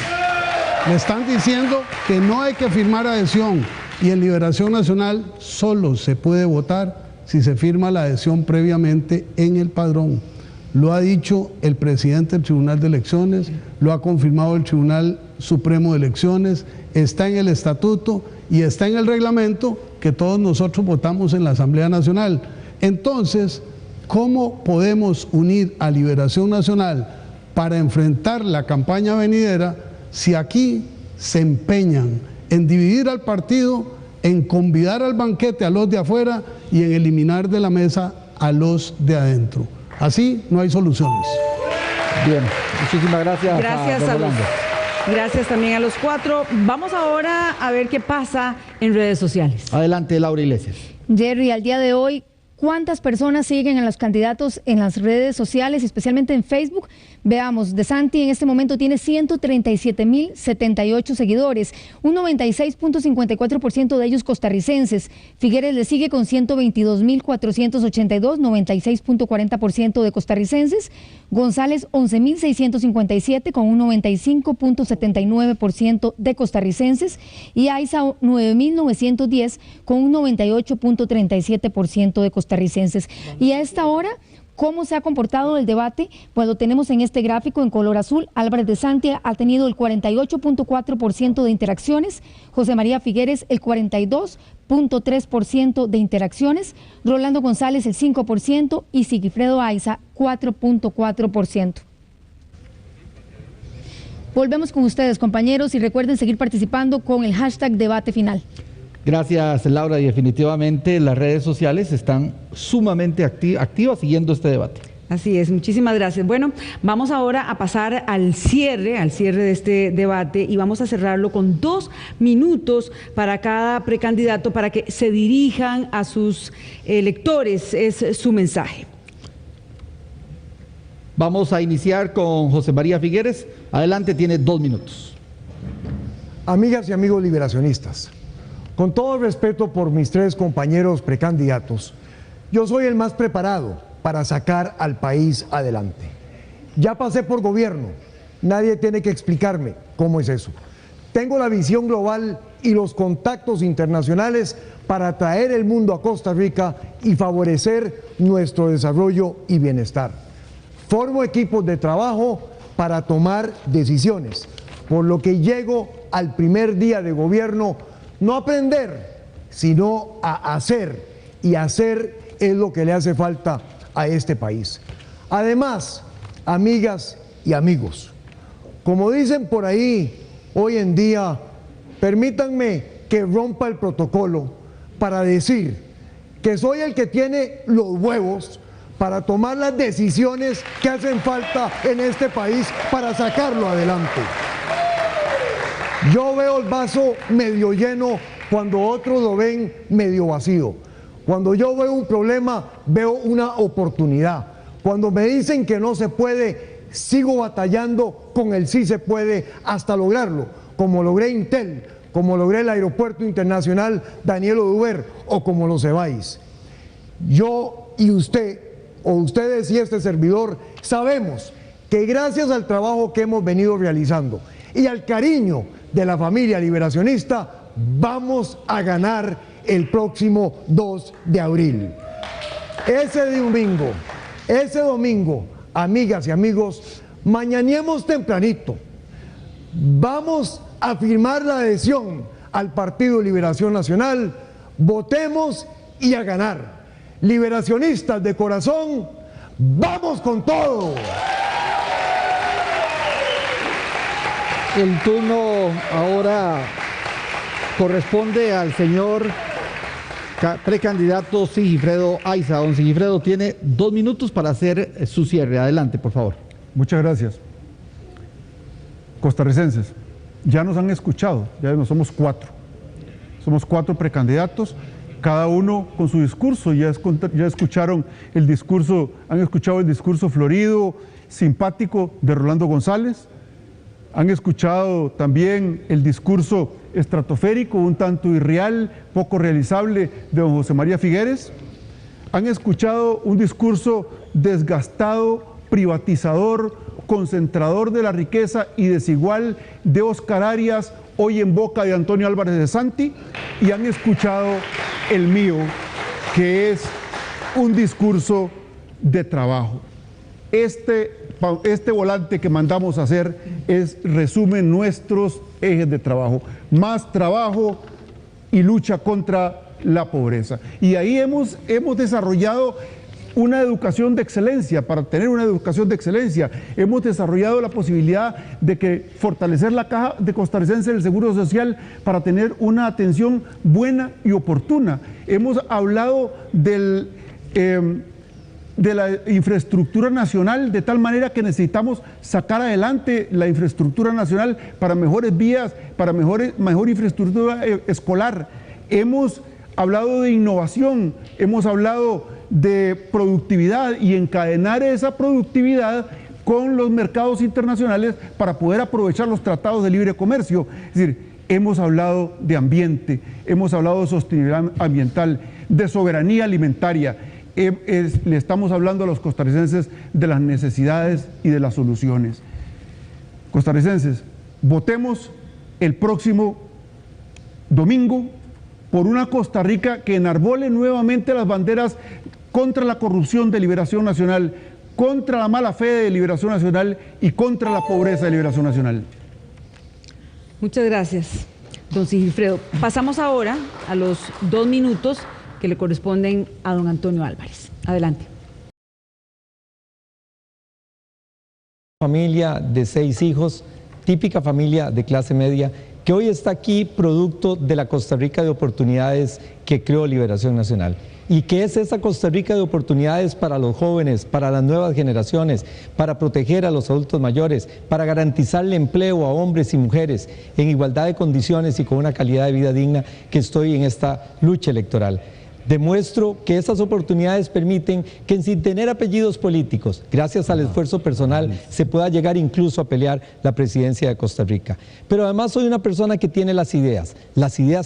Le están diciendo que no hay que firmar adhesión y en Liberación Nacional solo se puede votar si se firma la adhesión previamente en el padrón. Lo ha dicho el presidente del Tribunal de Elecciones, lo ha confirmado el Tribunal Supremo de Elecciones, está en el estatuto y está en el reglamento que todos nosotros votamos en la Asamblea Nacional. Entonces, ¿cómo podemos unir a Liberación Nacional para enfrentar la campaña venidera si aquí se empeñan en dividir al partido, en convidar al banquete a los de afuera y en eliminar de la mesa a los de adentro? Así no hay soluciones. Bien, muchísimas gracias. Gracias a los, gracias también a los 4. Vamos ahora a ver qué pasa en redes sociales. Adelante, Laura Iglesias. Jerry, al día de hoy, cuántas personas siguen a los candidatos en las redes sociales, especialmente en Facebook. Veamos, DeSantis en este momento tiene 137.078 seguidores, un 96.54% de ellos costarricenses. Figueres le sigue con 122.482, 96.40% de costarricenses. González 11.657 con un 95.79% de costarricenses. Y Aiza 9.910 con un 98.37% de costarricenses. Y a esta hora, ¿cómo se ha comportado el debate? Pues lo tenemos en este gráfico en color azul. Álvarez de Santi ha tenido el 48.4% de interacciones, José María Figueres el 42.3% de interacciones, Rolando González el 5% y Sigifredo Aiza 4.4%. Volvemos con ustedes, compañeros, y recuerden seguir participando con el hashtag debate final. Gracias, Laura, y definitivamente las redes sociales están sumamente activas siguiendo este debate. Así es, muchísimas gracias. Bueno, vamos ahora a pasar al cierre de este debate, y vamos a cerrarlo con 2 minutos para cada precandidato para que se dirijan a sus electores. Es su mensaje. Vamos a iniciar con José María Figueres. Adelante, tiene 2 minutos. Amigas y amigos liberacionistas, con todo el respeto por mis 3 compañeros precandidatos, yo soy el más preparado para sacar al país adelante. Ya pasé por gobierno, nadie tiene que explicarme cómo es eso. Tengo la visión global y los contactos internacionales para traer el mundo a Costa Rica y favorecer nuestro desarrollo y bienestar. Formo equipos de trabajo para tomar decisiones, por lo que llego al primer día de gobierno no a aprender, sino a hacer, y hacer es lo que le hace falta a este país. Además, amigas y amigos, como dicen por ahí hoy en día, permítanme que rompa el protocolo para decir que soy el que tiene los huevos para tomar las decisiones que hacen falta en este país para sacarlo adelante. Yo veo el vaso medio lleno cuando otros lo ven medio vacío. Cuando yo veo un problema, veo una oportunidad. Cuando me dicen que no se puede, sigo batallando con el sí se puede hasta lograrlo, como logré Intel, como logré el Aeropuerto Internacional Daniel Oduber o como los Cebáis. Yo y usted, o ustedes y este servidor, sabemos que gracias al trabajo que hemos venido realizando y al cariño de la familia liberacionista, vamos a ganar el próximo 2 de abril. Ese domingo, amigas y amigos, mañanemos tempranito. Vamos a firmar la adhesión al Partido Liberación Nacional, votemos y a ganar. Liberacionistas de corazón, ¡vamos con todo! El turno ahora corresponde al señor precandidato Sigifredo Aiza. Don Sigifredo tiene 2 minutos para hacer su cierre. Adelante, por favor. Muchas gracias. Costarricenses, ya nos han escuchado, ya no somos 4. Somos 4 precandidatos, cada uno con su discurso. Ya escucharon el discurso, han escuchado el discurso florido, simpático de Rolando González. Han escuchado también el discurso estratosférico, un tanto irreal, poco realizable de don José María Figueres. Han escuchado un discurso desgastado, privatizador, concentrador de la riqueza y desigual de Oscar Arias, hoy en boca de Antonio Álvarez de Santi. Y han escuchado el mío, que es un discurso de trabajo. Este volante que mandamos a hacer resume nuestros ejes de trabajo: más trabajo y lucha contra la pobreza. Y ahí hemos desarrollado una educación de excelencia. Para tener una educación de excelencia hemos desarrollado la posibilidad de fortalecer la caja de costarricense del Seguro Social para tener una atención buena y oportuna. Hemos hablado de la infraestructura nacional, de tal manera que necesitamos sacar adelante la infraestructura nacional para mejores vías, para mejor infraestructura escolar. Hemos hablado de innovación, hemos hablado de productividad y encadenar esa productividad con los mercados internacionales para poder aprovechar los tratados de libre comercio. Es decir, hemos hablado de ambiente, hemos hablado de sostenibilidad ambiental, de soberanía alimentaria. Le estamos hablando a los costarricenses de las necesidades y de las soluciones. Costarricenses, votemos el próximo domingo por una Costa Rica que enarbole nuevamente las banderas contra la corrupción de Liberación Nacional, contra la mala fe de Liberación Nacional y contra la pobreza de Liberación Nacional. Muchas gracias, don Sigifredo. Pasamos ahora a los 2 minutos que le corresponden a don Antonio Álvarez. Adelante. Familia de 6 hijos, típica familia de clase media, que hoy está aquí producto de la Costa Rica de oportunidades que creó Liberación Nacional. ¿Y qué es esa Costa Rica de oportunidades para los jóvenes, para las nuevas generaciones, para proteger a los adultos mayores, para garantizarle empleo a hombres y mujeres en igualdad de condiciones y con una calidad de vida digna? Que estoy en esta lucha electoral. Demuestro que esas oportunidades permiten que sin tener apellidos políticos, gracias al esfuerzo personal, se pueda llegar incluso a pelear la presidencia de Costa Rica. Pero además soy una persona que tiene las ideas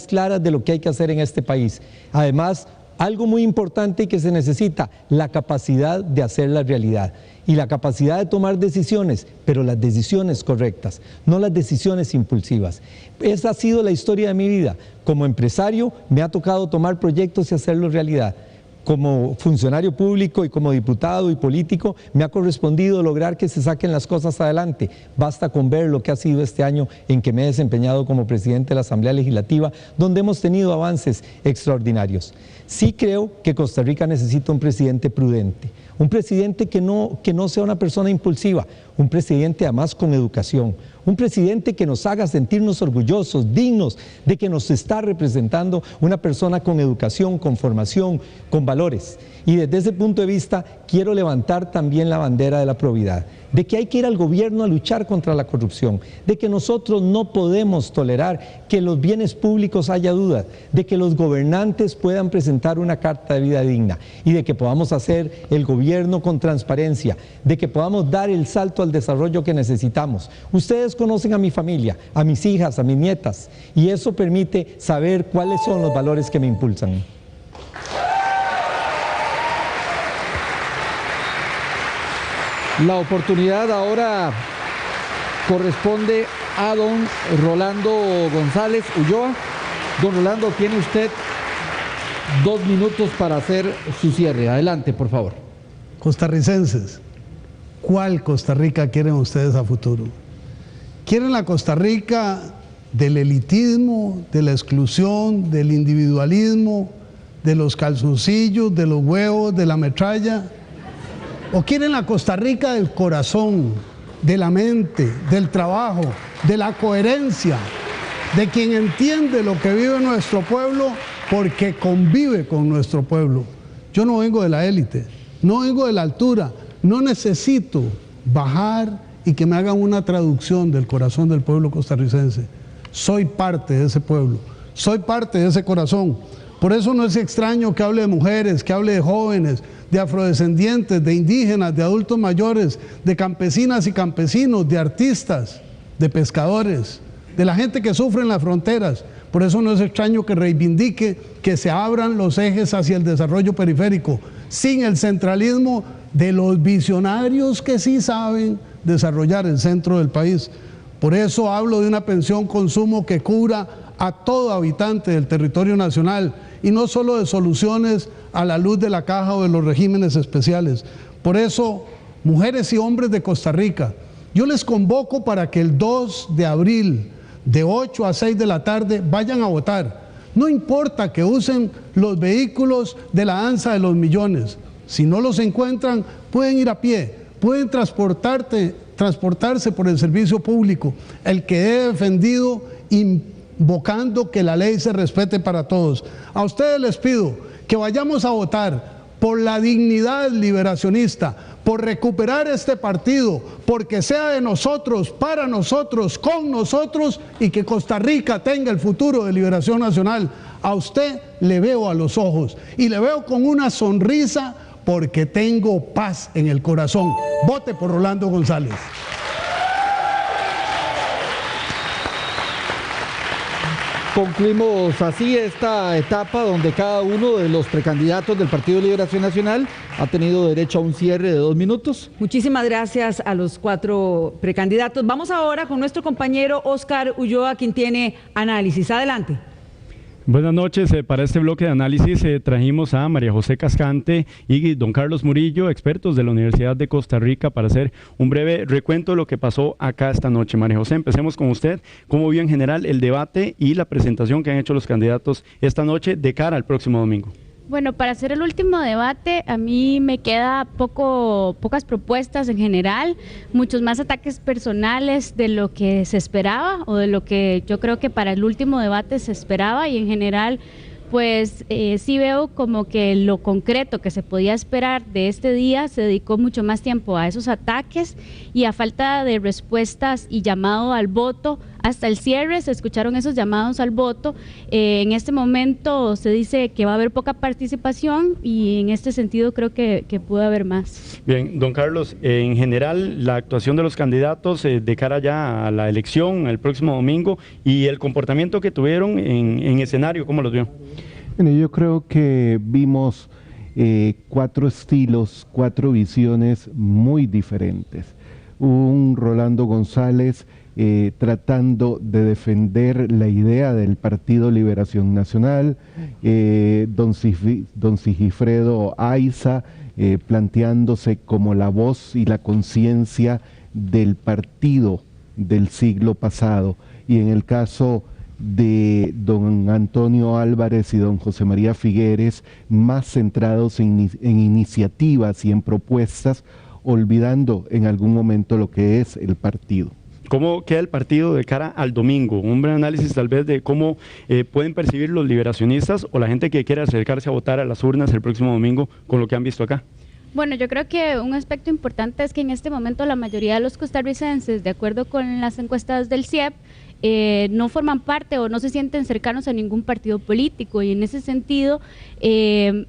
claras de lo que hay que hacer en este país. Además, algo muy importante y que se necesita, la capacidad de hacer la realidad y la capacidad de tomar decisiones, pero las decisiones correctas, no las decisiones impulsivas. Esa ha sido la historia de mi vida. Como empresario me ha tocado tomar proyectos y hacerlos realidad. Como funcionario público y como diputado y político me ha correspondido lograr que se saquen las cosas adelante. Basta con ver lo que ha sido este año en que me he desempeñado como presidente de la Asamblea Legislativa, donde hemos tenido avances extraordinarios. Sí creo que Costa Rica necesita un presidente prudente, un presidente que no sea una persona impulsiva, un presidente además con educación, un presidente que nos haga sentirnos orgullosos, dignos de que nos está representando una persona con educación, con formación, con valores. Y desde ese punto de vista quiero levantar también la bandera de la probidad, de que hay que ir al gobierno a luchar contra la corrupción, de que nosotros no podemos tolerar que en los bienes públicos haya dudas, de que los gobernantes puedan presentar una carta de vida digna y de que podamos hacer el gobierno con transparencia, de que podamos dar el salto al desarrollo que necesitamos. Ustedes conocen a mi familia, a mis hijas, a mis nietas, y eso permite saber cuáles son los valores que me impulsan. La oportunidad ahora corresponde a don Rolando González Ulloa. Don Rolando, tiene usted 2 minutos para hacer su cierre. Adelante, por favor. Costarricenses, ¿cuál Costa Rica quieren ustedes a futuro? ¿Quieren la Costa Rica del elitismo, de la exclusión, del individualismo, de los calzoncillos, de los huevos, de la metralla? ¿O quieren la Costa Rica del corazón, de la mente, del trabajo, de la coherencia, de quien entiende lo que vive nuestro pueblo porque convive con nuestro pueblo? Yo no vengo de la élite, no vengo de la altura, no necesito bajar y que me hagan una traducción del corazón del pueblo costarricense. Soy parte de ese pueblo, soy parte de ese corazón. Por eso no es extraño que hable de mujeres, que hable de jóvenes, de afrodescendientes, de indígenas, de adultos mayores, de campesinas y campesinos, de artistas, de pescadores, de la gente que sufre en las fronteras. Por eso no es extraño que reivindique que se abran los ejes hacia el desarrollo periférico, sin el centralismo de los visionarios que sí saben desarrollar el centro del país. Por eso hablo de una pensión consumo que cubra a todo habitante del territorio nacional y no solo de soluciones a la luz de la caja o de los regímenes especiales. Por eso, mujeres y hombres de Costa Rica, yo les convoco para que el 2 de abril, de 8 a 6 de la tarde, vayan a votar. No importa que usen los vehículos de la danza de los millones. Si no los encuentran, pueden ir a pie, pueden transportarse por el servicio público, el que he defendido invocando que la ley se respete para todos. A ustedes les pido que vayamos a votar por la dignidad liberacionista, por recuperar este partido, porque sea de nosotros, para nosotros, con nosotros, y que Costa Rica tenga el futuro de Liberación Nacional. A usted le veo a los ojos y le veo con una sonrisa porque tengo paz en el corazón. Vote por Rolando González. Concluimos así esta etapa donde cada uno de los precandidatos del Partido de Liberación Nacional ha tenido derecho a un cierre de 2 minutos. Muchísimas gracias a los 4 precandidatos. Vamos ahora con nuestro compañero Oscar Ulloa, quien tiene análisis. Adelante. Buenas noches, para este bloque de análisis trajimos a María José Cascante y don Carlos Murillo, expertos de la Universidad de Costa Rica, para hacer un breve recuento de lo que pasó acá esta noche. María José, empecemos con usted. ¿Cómo vio en general el debate y la presentación que han hecho los candidatos esta noche de cara al próximo domingo? Bueno, para hacer el último debate, a mí me queda pocas propuestas en general, muchos más ataques personales de lo que se esperaba o de lo que yo creo que para el último debate se esperaba, y en general pues sí veo como que lo concreto que se podía esperar de este día se dedicó mucho más tiempo a esos ataques y a falta de respuestas y llamado al voto. Hasta el cierre se escucharon esos llamados al voto. En este momento se dice que va a haber poca participación y en este sentido creo que puede haber más. Bien, don Carlos, en general la actuación de los candidatos de cara ya a la elección el próximo domingo y el comportamiento que tuvieron en escenario, ¿cómo los vio? Bueno, yo creo que vimos 4 estilos, 4 visiones muy diferentes. Un Rolando González tratando de defender la idea del Partido Liberación Nacional, don Sigifredo Aiza planteándose como la voz y la conciencia del partido del siglo pasado, y en el caso de don Antonio Álvarez y don José María Figueres, más centrados en iniciativas y en propuestas, olvidando en algún momento lo que es el partido. ¿Cómo queda el partido de cara al domingo? Un breve análisis tal vez de cómo pueden percibir los liberacionistas o la gente que quiere acercarse a votar a las urnas el próximo domingo con lo que han visto acá. Bueno, yo creo que un aspecto importante es que en este momento la mayoría de los costarricenses, de acuerdo con las encuestas del CIEP, no forman parte o no se sienten cercanos a ningún partido político, y en ese sentido,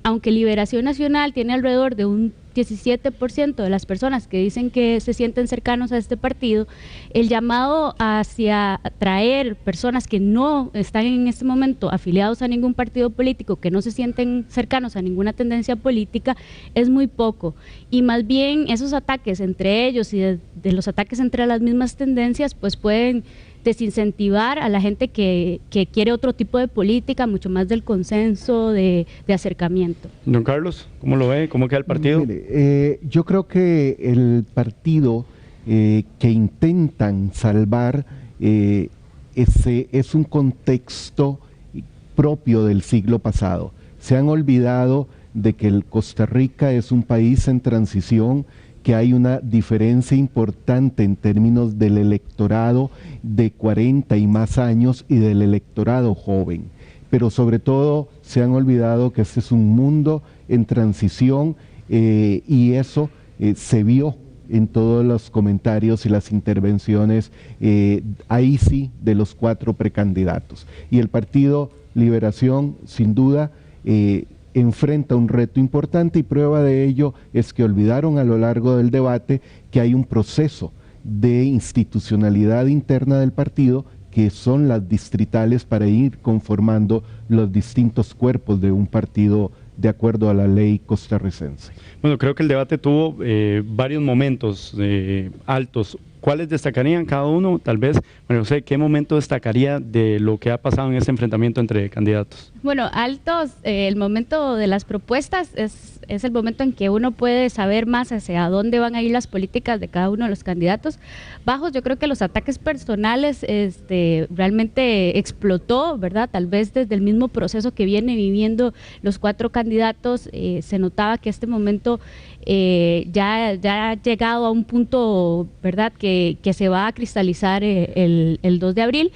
aunque Liberación Nacional tiene alrededor de un 17% de las personas que dicen que se sienten cercanos a este partido, el llamado hacia atraer personas que no están en este momento afiliados a ningún partido político, que no se sienten cercanos a ninguna tendencia política, es muy poco, y más bien esos ataques entre ellos y de los ataques entre las mismas tendencias pues pueden desincentivar a la gente que quiere otro tipo de política, mucho más del consenso, de acercamiento. Don Carlos, ¿cómo lo ve? ¿Cómo queda el partido? Mire, yo creo que el partido que intentan salvar es un contexto propio del siglo pasado. Se han olvidado de que Costa Rica es un país en transición, que hay una diferencia importante en términos del electorado de 40 y más años y del electorado joven, pero sobre todo se han olvidado que este es un mundo en transición, y eso se vio en todos los comentarios y las intervenciones, ahí sí, de los 4 precandidatos. Y el Partido Liberación, sin duda, enfrenta un reto importante, y prueba de ello es que olvidaron a lo largo del debate que hay un proceso de institucionalidad interna del partido, que son las distritales, para ir conformando los distintos cuerpos de un partido de acuerdo a la ley costarricense. Bueno, creo que el debate tuvo varios momentos altos. ¿Cuáles destacarían cada uno? Tal vez, bueno, no sé, ¿qué momento destacaría de lo que ha pasado en este enfrentamiento entre candidatos? Bueno, altos, el momento de las propuestas es el momento en que uno puede saber más hacia dónde van a ir las políticas de cada uno de los candidatos. Bajos, yo creo que los ataques personales realmente explotó, ¿verdad? Tal vez desde el mismo proceso que viene viviendo los 4 candidatos, se notaba que este momento ya ha llegado a un punto, ¿verdad?, que se va a cristalizar el 2 de abril.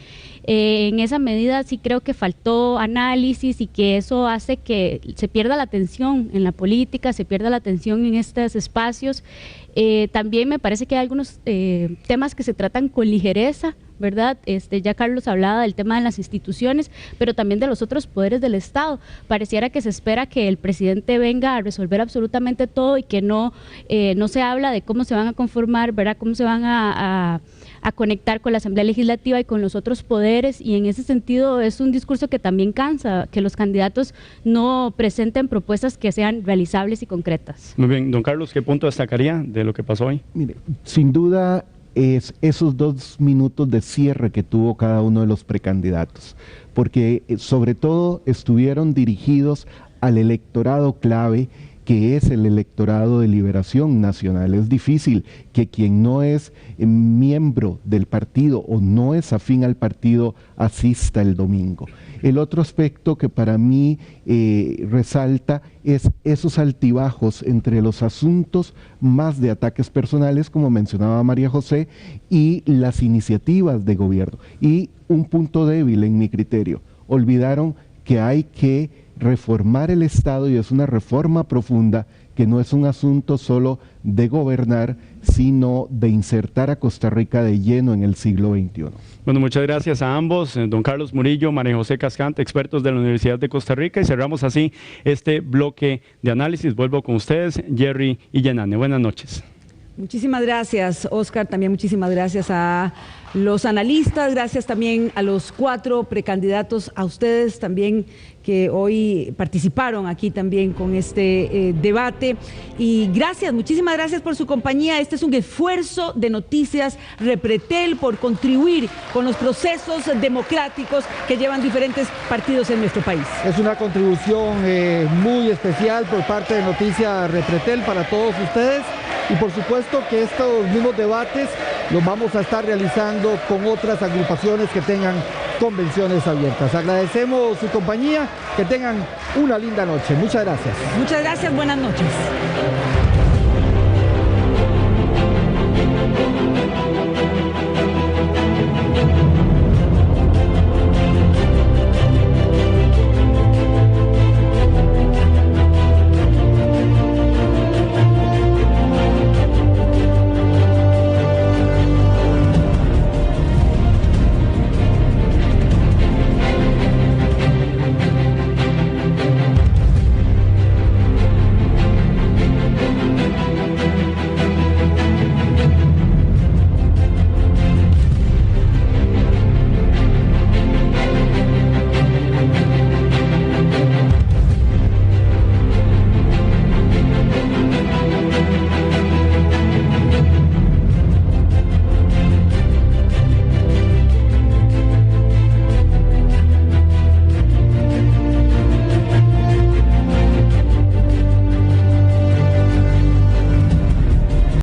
En esa medida sí creo que faltó análisis, y que eso hace que se pierda la atención en la política, se pierda la atención en estos espacios. También me parece que hay algunos temas que se tratan con ligereza, ¿verdad? Ya Carlos hablaba del tema de las instituciones, pero también de los otros poderes del Estado. Pareciera que se espera que el presidente venga a resolver absolutamente todo y que no se habla de cómo se van a conformar, ¿verdad? Cómo se van a conectar con la Asamblea Legislativa y con los otros poderes, y en ese sentido es un discurso que también cansa, que los candidatos no presenten propuestas que sean realizables y concretas. Muy bien, don Carlos, ¿qué punto destacaría de lo que pasó hoy? Mire, sin duda es esos 2 minutos de cierre que tuvo cada uno de los precandidatos, porque sobre todo estuvieron dirigidos al electorado clave, que es el electorado de Liberación Nacional. Es difícil que quien no es miembro del partido o no es afín al partido asista el domingo. El otro aspecto que para mí resalta es esos altibajos entre los asuntos más de ataques personales, como mencionaba María José, y las iniciativas de gobierno. Y un punto débil en mi criterio: olvidaron que hay que reformar el Estado, y es una reforma profunda, que no es un asunto solo de gobernar, sino de insertar a Costa Rica de lleno en el siglo XXI. Bueno, muchas gracias a ambos, don Carlos Murillo, María José Cascante, expertos de la Universidad de Costa Rica, y cerramos así este bloque de análisis. Vuelvo con ustedes, Jerry y Yanane. Buenas noches. Muchísimas gracias, Oscar. También muchísimas gracias a los analistas, gracias también a los 4 precandidatos, a ustedes también que hoy participaron aquí también con este debate. Y gracias, muchísimas gracias por su compañía. Este es un esfuerzo de Noticias Repretel por contribuir con los procesos democráticos que llevan diferentes partidos en nuestro país. Es una contribución muy especial por parte de Noticias Repretel para todos ustedes, y por supuesto que estos mismos debates los vamos a estar realizando con otras agrupaciones que tengan convenciones abiertas. Agradecemos su compañía, que tengan una linda noche. Muchas gracias. Muchas gracias, buenas noches.